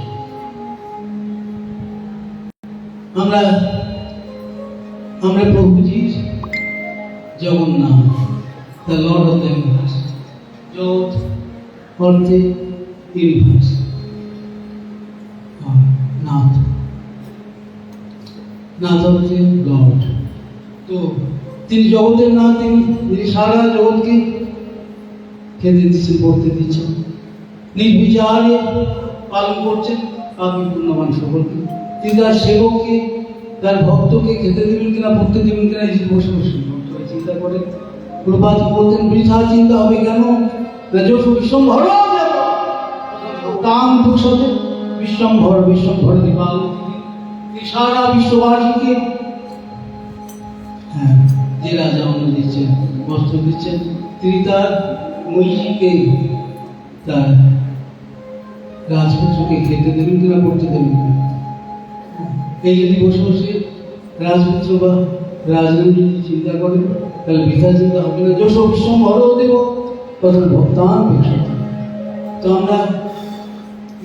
আমরা প্রভুজির Jagannath, the Lord of the universe, জগৎ অর্থে ইউনিভার্স, নাথ, নাথ অর্থে লর্ড। তো তিনি জগতের নাথ, তিনি সারা জগৎকে খেতে দিচ্ছেন, পড়তে দিচ্ছেন, নির্বিচারে পালন করছেন পাপী পুণ্যবান সকলকে। তিনি তার সেবককে তার ভক্তকে খেতে দেবেন কিনা পড়তে দেবেন কিনা এই বসে বসে চিন্তা করে। প্রভুপাদ বলতেন বৃথা চিন্তা হবে কেন, বিশ্বম্ভর তাম ভূষতে বিশ্বম্ভর বিশ্বম্ভর দীপাল, তিনি সারা বিশ্ববাসীকে যে রাজা অন্ন দিচ্ছেন, বস্ত্র দিচ্ছেন, তিনি তার মহিষীকে তার রাজপুত্রকে খেতে দেবেন কিনা পড়তে দেবেন কিনা। এই যদি বসে বসে রাজপুত্র বা রাজরানী যদি চিন্তা করেন তাহলে বৃথা চিন্তা হবে না। যশ বিশ্বম্ভর দেব তখন ভক্তান পেশা। তো আমরা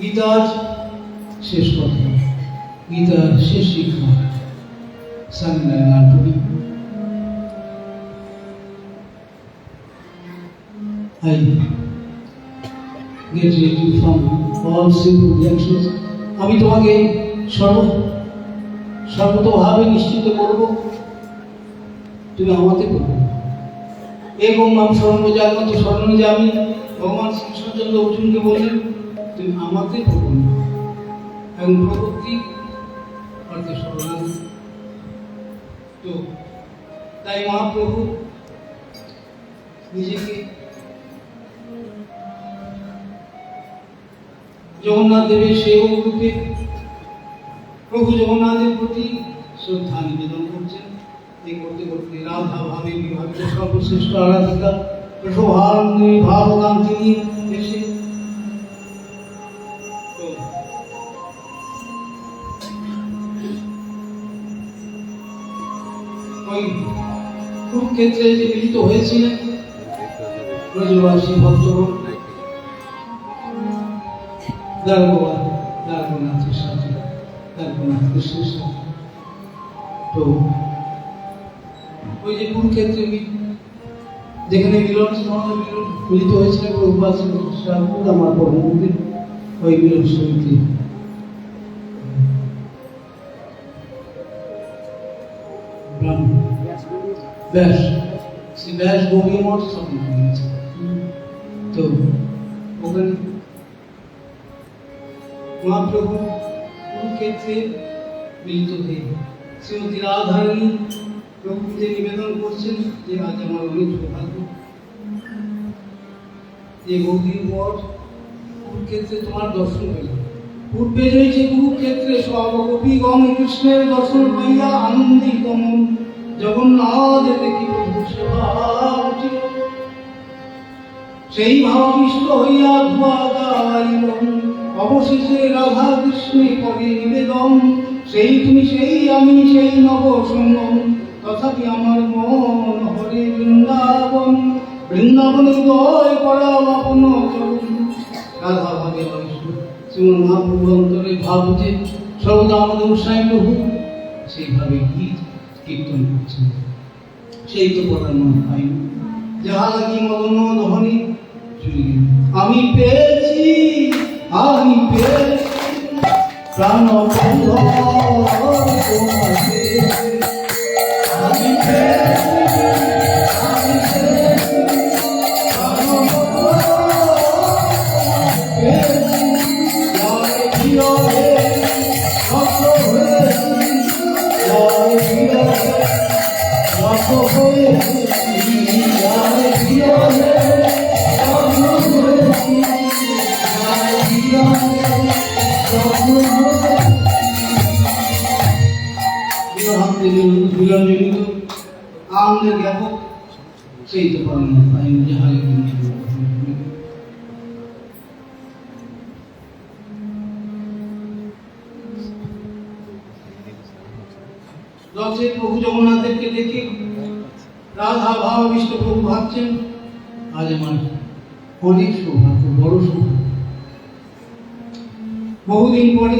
গীতার শেষ কথা, গীতার শেষ শিক্ষা সামনে গান করি। I get ready from all simple reactions. আমি তোমাকে সর্বতভাবে নিশ্চিত করব তুমি আমাকে করবে। এবং নাম স্মরণ জাগ্রত স্মরণ যে আমি ভগবান শ্রীকৃষ্ণচন্দ্র অর্জুনকে বললেন তুমি আমাকে করবো না। এবং প্রভুক্তি অর্থে শরণাগতি। তো তাই মহাপ্রভু নিজেকে জগন্নাথ দেবের সেবক রূপে প্রভু জগন্নাথের প্রতি শ্রদ্ধা নিবেদন করছেন। এই করতে করতে রাধা ভাবে বিভাবিত সর্বশ্রেষ্ঠ আরাধিকা প্রসভানন্দী ভাবকান্তিনী এসে ওই কুরুক্ষেত্রে যে মিলিত হয়েছিলেন ব্রজবাসী ভক্তগণ দ্বারকানাথের সাথে, দ্বারকানাথ কৃষ্ণের সাথে। তো ওই যে কুরুক্ষেত্রে যেখানে মিলন মিলিত হয়েছিলেন প্রভুপাদ আমার পরমগুরুদেব, ওই মিলন সমিতি ব্যাস শ্রী ব্যাস গৌরী মঠ স্থাপন করেছে। তো ওখানে মহাপ্রভু কুরুক্ষেত্রে মিলিত হয়ে শ্রীমতী রাধারানী প্রভুকে নিবেদন করছেন যে আজ আমার অনেক সৌভাগ্য যে বহুদিন পর কুরুক্ষেত্রে তোমার দর্শন পেলাম। পূর্বে রয়েছে কুরুক্ষেত্রে সব গোপীগণ কৃষ্ণের দর্শন পাইয়া আনন্দিত মন জগন্নাথ দেখি প্রভু সেবা উঠিল, সেই ভাবাবিষ্ট হইয়া ধোয়া গাইল অবশেষে রাধা কৃষ্ণে করে নিবেদন। সেই তুমি সেই আমি সেই নব সঙ্গম, তথাপি আমার মন হরে বৃন্দাবন। বৃন্দাবন উদয় করা আপন চরণ। রাধা ভাবে শ্রীমন মহাপ্রভু অন্তরে ভাব যে সর্বদা আমাদের গোসাই প্রভু সেইভাবে গীত কীর্তন করছেন। সেই তো করার মন পাই যাহা লাগি মদন ধ্বনি আমি পেয়েছি, আমি পেয়েছি প্রাণ বন্ধ তোমাকে, আমি মিলনজনিত আনন্দের জ্ঞাপক সেই তো পারেন না, তাই যাহারে রথে প্রভু জগন্নাথদেরকে দেখে রাধা ভাবাবিষ্ট প্রভু ভাবছেন, আজ আমার অনেক সৌভাগ্য, বড় সৌভাগ্য। বহুদিন পরে,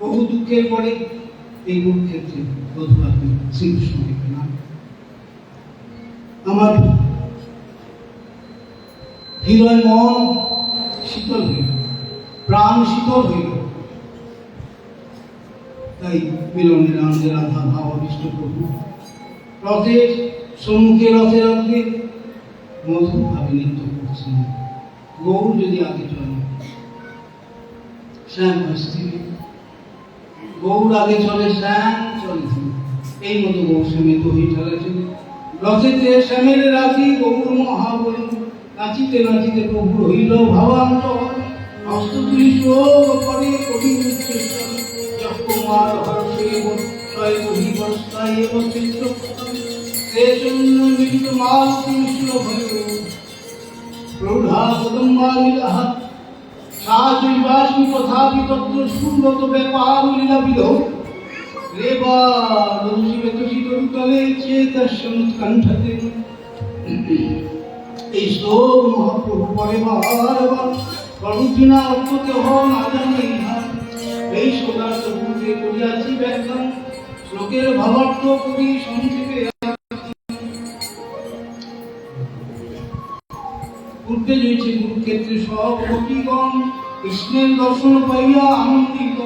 বহু দুঃখের পরে এই কুরুক্ষেত্রে বধূরাকে শ্রীকৃষ্ণকে পেলাম। আমার হৃদয় মন শীতল হইল, প্রাণ শীতল হইল। তাই মিলনের আনন্দে রাধা ভাবাবিষ্ট প্রভু রথের সম্মুখে রথে রথে মধুর ভাবে নৃত্য করছেন। গৌর যদি আগে চলে, শ্যাম স্থিরে, গৌর আগে চলে, শ্যাম চলে ধীরে। এই মতো গৌর শ্যামিত হয়ে চলেছিল। রথেতে শ্যামের রাতি গৌর মহাবলী, নাচিতে নাচিতে প্রভু হইল ভাবান্ত, হস্ত তুলি শোক করে কঠিন উচ্চেষ্ট, কুমার হর্ষে বৎসয় বহি বর্ষায় এবং চিত্রপতন দেশন্য মিলিত মাল কৃষ্ণ ভয় প্রৌঢ়া কদম্বালীলাহ সাজৈবাস্মি তথাপি তত্র সুব্রত ব্যাপার লীলাবিধ রেবা রঞ্জিবেত শীতলতলে চেতস্যনুৎকণ্ঠতে। এই শ্লোক মহাপ্রভু পরে বারবার করুণা অর্থকে না জানে ইহা। এই শ্লোকার্থ পূর্বে করিয়াছি ব্যাখ্যান, শ্লোকের ভাবার্থ করি সংক্ষেপে। পূর্বে রয়েছে কুরুক্ষেত্রে সব গোপীগণ কৃষ্ণের দর্শন পাইয়া আনন্দিত।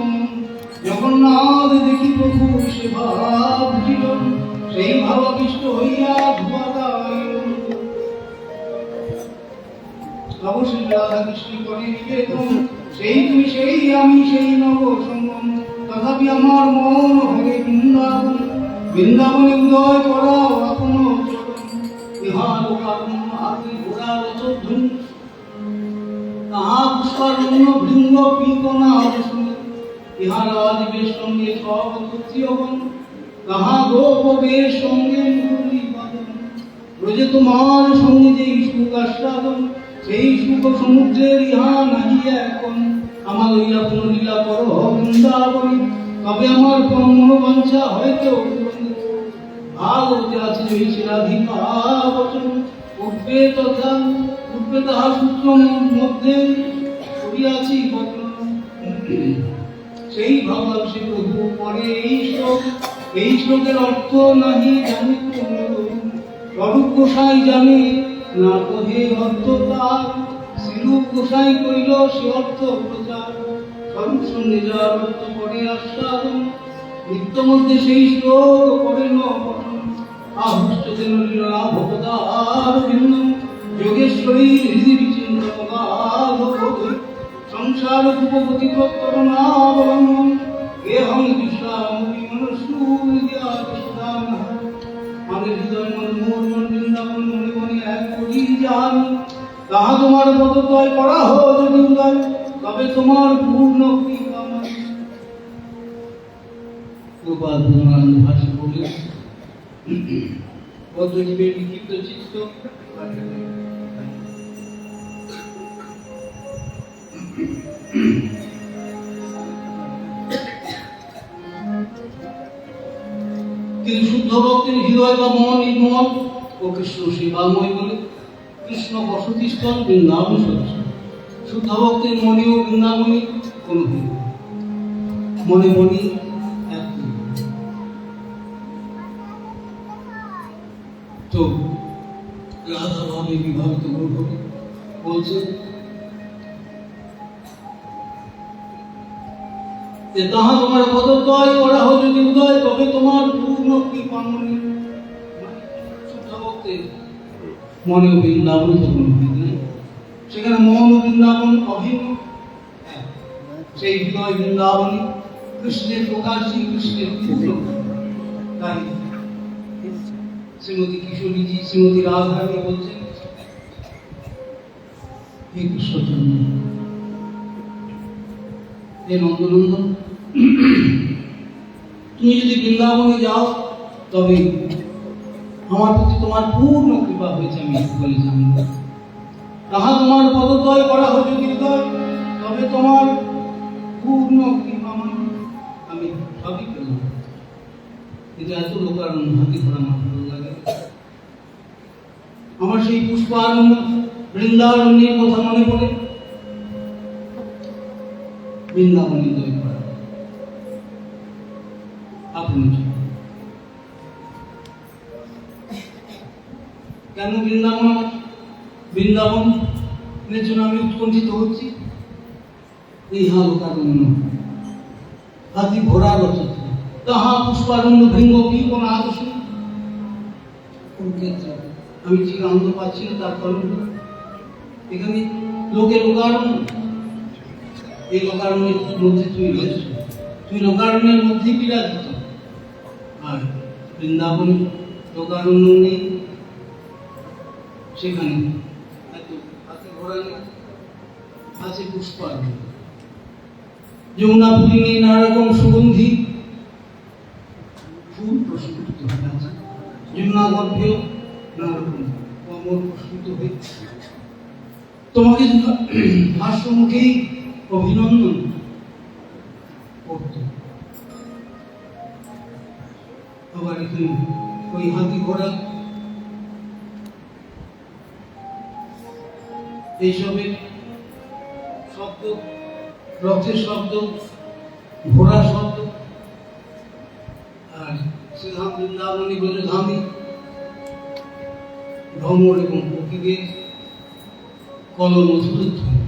জগন্নাথ দেখি প্রভু সে ভাব বুঝিল, সেই ভাবাবিষ্ট হইয়া ধুয়াতা হইল। অবশ্যই রাধা কৃষ্ণ করে নিবেদন, সেই তুই সেই আমি সেই নব সঙ্গম। তথাপি আমার মন হরে বৃন্দাবন, বৃন্দাবনে উদয় করাও আপন চরণ। ইহার কারণ হাতে ঘোড়া রথধ্বনি, তাহা পুষ্পারণ্য ভৃঙ্গ পিঙ্কনা শুনে। ইহার আদিবের সঙ্গে সব ক্ষত্রিয়গণ, তাহা গোপবের সঙ্গে মুরলী বাদন। রোজে তোমার সঙ্গে যেই সুখ আস্বাদন, সেই সুখ সমুদ্রের ইহা নাহি এখন। আমার লইয়া পুনলীলা কর বৃন্দাবনী, তবে আমার মনোবাঞ্ছা হয়তো ভাগবতে আছে হয়েছে রাধিকা বচন। উঠবে তথা উঠবে তাহা সূত্র মধ্যে করিয়াছি বচন। সেই ভাবলাম সে প্রভু পরে এই শ্লোকের অর্থ নাহি জানি স্বরূপ গোসাই জানে না কহে অর্থ তার। শ্রীরূপ গোসাই কইল সে অর্থ প্রচার, স্বরূপ সঙ্গে যার অর্থ করে আস্বাদন। নিত্য মধ্যে সেই শ্লোক করে নপঠন, আহুষ্ট যেন লীলা ভগদার ভিন্ন। যোগেশ্বরী হৃদি বিচিন্ন গাধ বোধ, সংসার উপপতি তত্তরণাবলম্বন। এহং বিশ্বামী মনুষ্য সুদান, আমাদের হৃদয় মন মোর মন বৃন্দাবন মনে মনে এক করি জানি। তাহা তোমার পদতয় করা হোক যদি উদয়, তবে তোমার পূর্ণ কৃপা। গোপাল পূর্ণানন্দ ভাষী বলে বদ্ধজীবের বিক্ষিপ্ত চিত্ত কিন্তু শুদ্ধ ভক্তের হৃদয় বা মন নির্মল ও কৃষ্ণ সেবাময় বলে কৃষ্ণ বসতিস্থল বৃন্দাবন সদৃশ। শুদ্ধ ভক্তের মনে ও বৃন্দাবনে কোনো ভিন্ন, মনে মনি এক। তো রাধা ভাবে বিভাবিত গৌরবে বলছে যে তাহা তোমার পদতয় করা হোক যদি উদয়, তবে তোমার পূর্ণ কৃপা মনে। শুদ্ধ ভক্তের মনে ও বৃন্দাবন তো কোনো ভিন্ন নেই, সেখানে মন ও বৃন্দাবন অভিন্ন। সেই হৃদয় বৃন্দাবনে কৃষ্ণের প্রকাশ, শ্রীকৃষ্ণের পূর্ণ। তাই শ্রীমতী কিশোরীজি শ্রীমতী রাধাকে বলছেন, হে কৃষ্ণচন্দ্র, হে নন্দনন্দন, তুমি যদি বৃন্দাবনে যাও তবে আমার প্রতি তোমার পূর্ণ কৃপা হয়েছে, আমি বলে জানব। তাহা তোমার পদতয় করা হচ্ছে হৃদয়, তবে তোমার পূর্ণ কৃপা আমি সবই পেলাম। কিন্তু এত লোকারণ্য হাতি ঘোড়া আমার ভালো লাগে। আমার সেই পুষ্পারণ্য বৃন্দারণ্যের কথা মনে পড়ে। বৃন্দাবনে দই করা আপনি কেন বৃন্দাবনের জন্য আমি উৎকণ্ঠিত হচ্ছি? এই লোকারণ্য হাতি ঘোড়া রচিত, তাহা পুষ্পারণ্য ভৃঙ্গ কি কোন আদর্শ কোন ক্ষেত্রে আমি যে আনন্দ পাচ্ছি না তার কারণ এখানে লোকারণ্য। এই লোকারণ্যের মধ্যে তুমি লোকারণ্যের মধ্যে বিরাজিত, আর বৃন্দাবনে লোকারণ্য নেই, সেখানে হাতে ঘোড়া নেই, আছে পুষ্পারণ্য। যমুনা পুরী নেই নানা রকম সুগন্ধি ফুল প্রস্ফুটিত হয়ে আছে, যমুনা গর্ভেও নানা রকম কমল প্রস্ফুটিত হয়ে তোমাকে হাস্য মুখেই অভিনন্দন করত। আবার এখানে ওই হাতি ঘোড়া এইসবের শব্দ, রথের শব্দ, ঘোড়ার শব্দ, আর শ্রীধাম বৃন্দাবনী ব্রজধামে ভ্রমর এবং পক্ষীদের কলমধুর ধ্বনি,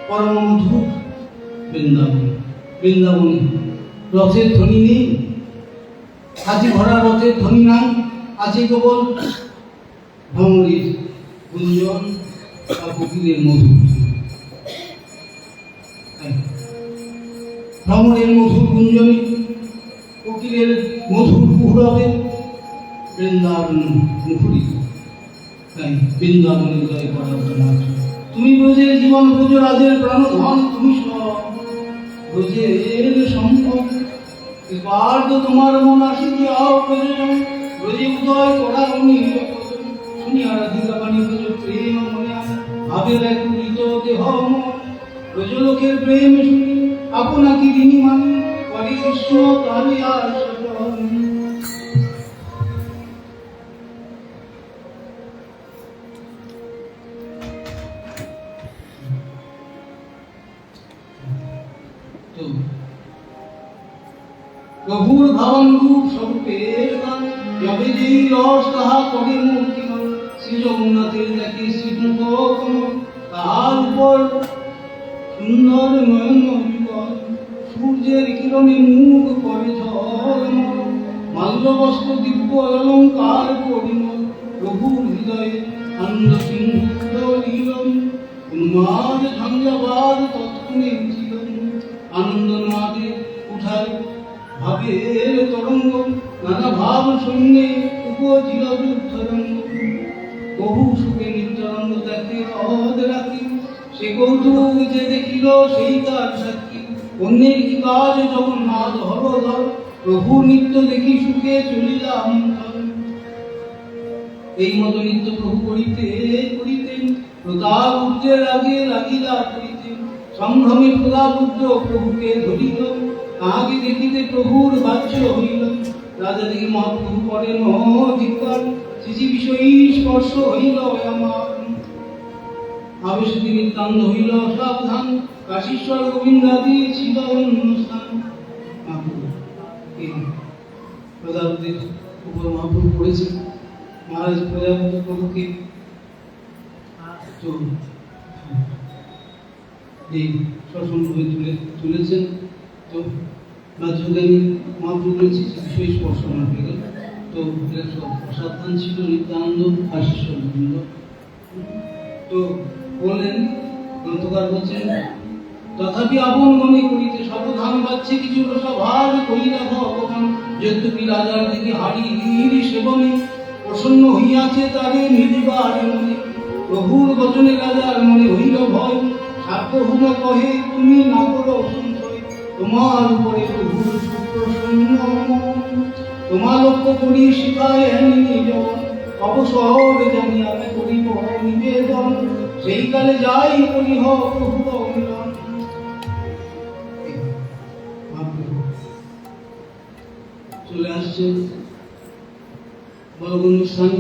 পরম মধুর বৃন্দাবনী রথের ধ্বনি নেই, হাতি ঘোড়া রথের ধ্বনি নাই, আছে কেবল ভ্রমরের গুঞ্জন আর পক্ষীদের মধুর। ভ্রমরের মধুর গুঞ্জনে, কোকিলের মধুর কুহরবে বৃন্দাবন মুখরিত। তাই বৃন্দাবনে উদয় করা মাত্র তুমি ব্রজের জীবন, ব্রজ রাজের প্রাণধন, তুমি সব ব্রজের সম্পদ। এবার তো তোমার মন আসি যাও প্রয়োজন, ব্রজে উদয় করা শুনি আরাধিকা বাণী ব্রজ প্রেম মনে ভাবে ব্যাকুলিত দেহ মন। ব্রজ লোকের প্রেম শুনি আপনাকে ঋণী মানি, করে কৃষ্ণ তারে আর প্রভুর ভাবন রূপ স্বরূপের গান, যবে যেই রস তাহা করে মূর্তিমান। শ্রী জগন্নাথের দেখে শ্রীমুখ কমল, তাহার উপর সুন্দর নয়ন যুগল। সূর্যের কিরণে মুখ করে ঝলমল, মাল্যবস্ত্র দিব্য অলঙ্কার পরিমল। প্রভুর হৃদয়ে আনন্দ সিন্ধু লীলম, উন্মাদ ঝঞ্ঝাবাদ তৎক্ষণে ছিলম। আনন্দ নাদে উঠায় ভাবের তরঙ্গ, নানা ভাব শূন্যে উপজিল যুদ্ধরঙ্গ। বহু সুখে নিত্যানন্দ দেখে রদ রাখি, সে কৌতুক যে দেখিল সেই তার সাক্ষী। অন্যের কি কাজ জগন্নাথ হরধর, প্রভু নিত্য দেখি সুখে চলিলাম। এই মত নিত্য প্রভু করিতে করিতেন, প্রতাপ উজ্জ্বের আগে লাগিলা করিতেন। সম্ভ্রমে প্রতাপ উজ্জ প্রভুকে ধরিল, তাহাকে দেখিতে প্রভুর বাচ্য হইল। রাজা দেখি মহাপ্রভু করেন ধিক্কার, শিশি বিষয়ী স্পর্শ হইল আমার। আবেশে নিত্যানন্দ হইল সাবধান, কাশীশ্বর গোবিন্দাদি ছিল অনুষ্ঠান। প্রজাপতির উপর মহাপ্রভু করেছে, মহারাজ প্রজাপতি প্রভুকে এই সসম্ভবে তুলেছেন। তো রাজ্যজ্ঞানী মহাপ্রভু রয়েছে বিষয় স্পর্শ না হয়ে গেল। তো এরা সব অসাবধান ছিল নিত্যানন্দ কাশীশ্বর গোবিন্দ। তো বললেন, গ্রন্থকার বলছেন, তথাপি আপন মনে করিতে সাবধান বাচ্চে কিছু রসাভার করিলা ভগবান। যদ্যপি রাজার দিকে হাড়ির সেবনে, প্রসন্ন হইয়াছে তারে নিদিবার মনে। প্রভুর বচনে রাজার মনে হইল ভয়, সার্বভৌম কহে তুমি না করো সঞ্চয়। তোমার উপরে প্রভুর সুপ্রসন্ন মন। তোমার লক্ষ্য করি শিখায় নিজ অবসর জানি আমি করিব নিবেদন, সেই কালে যাই করিহ প্রভু মিলন। চলে আসছে বলগন্ধ স্থান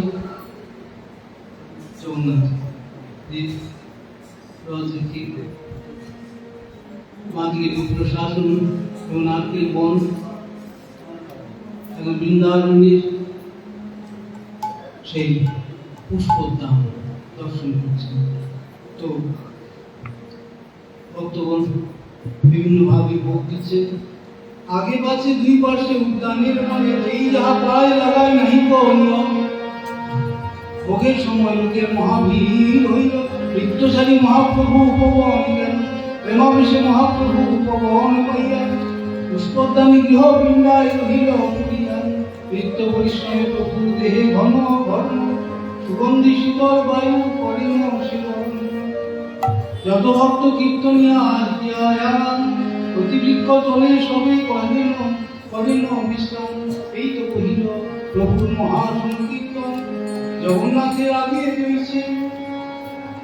জগন্নাথ মাদিকে প্রশাসন এবং নারকেল বন এবং বৃন্দাবনের সেই পুষ্পোদ্যান দর্শন করছেন। তো ভক্তগণ বিভিন্নভাবে ভোগ দিচ্ছে। আগে পাচ্ছে দুই পাশে উদ্যানের মানে এই যাহা প্রায় লাগায় নাহি নিয়ম। ভোগের সময় লোকের মহাভিড় হইল, বৃত্তশালী মহাপ্রভু উপবন গেল। প্রেমাবেশে মহাপ্রভু উপবন পাইয়া পুষ্পোদ্যানে গৃহ বৃন্দায় রহিল পুরিয়া। বৃত্ত পরিশ্রমে প্রভু দেহে ঘন ঘন, সুগন্ধি শীতল বায়ু করিল শিরন। যত ভক্ত কীর্তনিয়া আসিয়া প্রতিবৃক্ষ চলে সবে করেন বিশ্রাম। এই তো কহিল প্রভুর মহাসংকীর্তন, জগন্নাথের আগে রয়েছে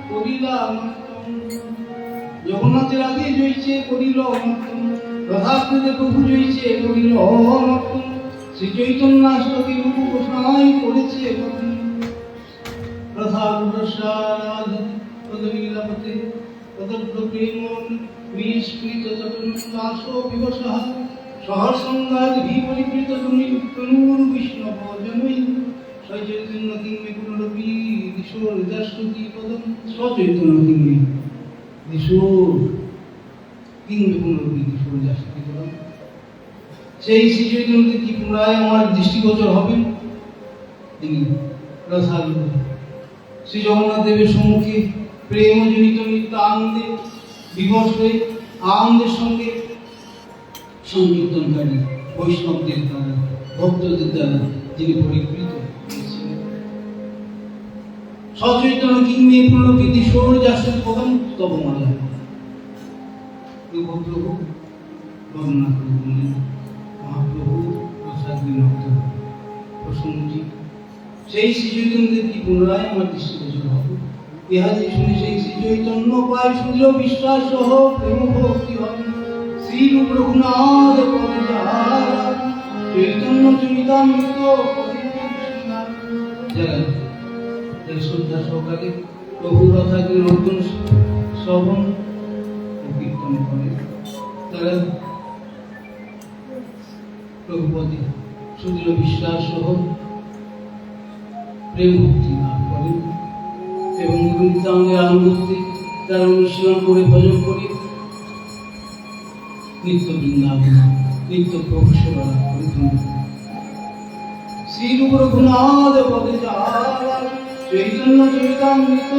করিলা নর্তন। জগন্নাথের আগে জয়ছে করিল নর্তন, রাধাকৃতে প্রভু জয়ছে করিল নর্তন। শ্রী চৈতন্য অষ্টকে রূপ ঘোষণায় করেছে রাধা প্রসাদ পদলীলাপতে তদব্র প্রেমন বিস্মৃত তটন্যাসো বিবশঃ। সহসঙ্গাদ বিপরিকৃত তনুর বিষ্ণব জনৈ, সচৈতন্য কিংমে পুনরপি দিশো নিদাস্যতি পদম। সচৈতন্য কিংমে দিশো কিংমে পুনরপি দিশো নিদাস্যতি পদম। সেই শ্রী চৈতন্য কি পুনরায় আমার দৃষ্টিগোচর হবেন? তিনি রসালো শ্রী জগন্নাথ দেবের সম্মুখে প্রেমজনিত নিত্য আনন্দে বিভোর হয়ে আনন্দের সঙ্গে সংকীর্তনকারী বৈষ্ণবদের দ্বারা ভক্তদের দ্বারা যিনি পরিকৃত হয়েছিলেন। সচৈতন্য কিংমে পুনরপি দিশো নিদাস্যতি পদম তব মালা। প্রভু বর্ণনা করে বললেন মহাপ্রভু প্রসাদ বিনক্ত প্রসঙ্গটি সেই শ্রী চৈতন্যদের কি পুনরায় আমার দৃষ্টিগোচর হবে? ইহা যে শুনে সেই শ্রী চৈতন্য পায় সুদৃঢ় বিশ্বাস সহ প্রেম ভক্তি হয়। শ্রীরূপ রঘুনাথ পদে যারা চৈতন্য চরিতামৃত যারা শ্রদ্ধা সহকারে প্রভুর কথা নতুন শ্রবণ ও কীর্তন করে, তারা প্রভুপদে সুদৃঢ় বিশ্বাস সহ প্রেম ভক্তি লাভ করেন এবং নিত্যানন্দের আনুগত্যে তারা অনুশীলন করে ভজন করে নিত্য বৃন্দাবন নিত্য প্রভু সেবা লাভ করে। শ্রীরূপ রঘুনাথ পদে যারা চৈতন্য চরিতামৃত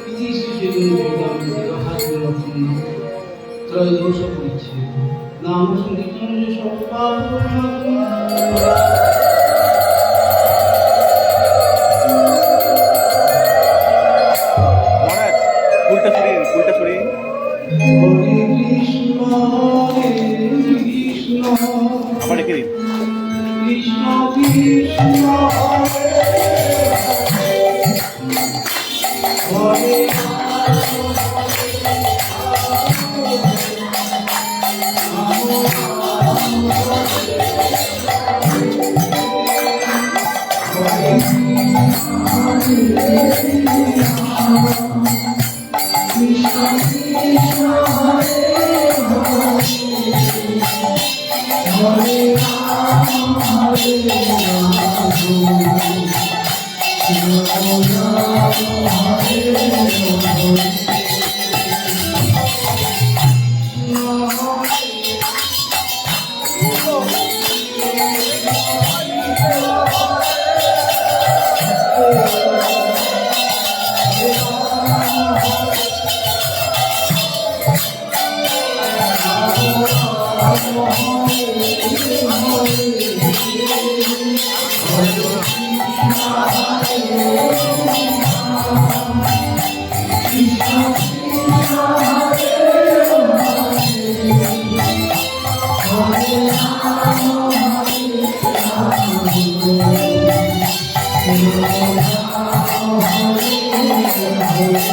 ইতি শ্রী চৈতন্য চরিতামৃত ত্রয়োদশ পরিচ্ছেদ নাম সংকীর্তন সর্বপাপ আমার রেখে দিন। কৃষ্ণ কৃষ্ণ হরে Hare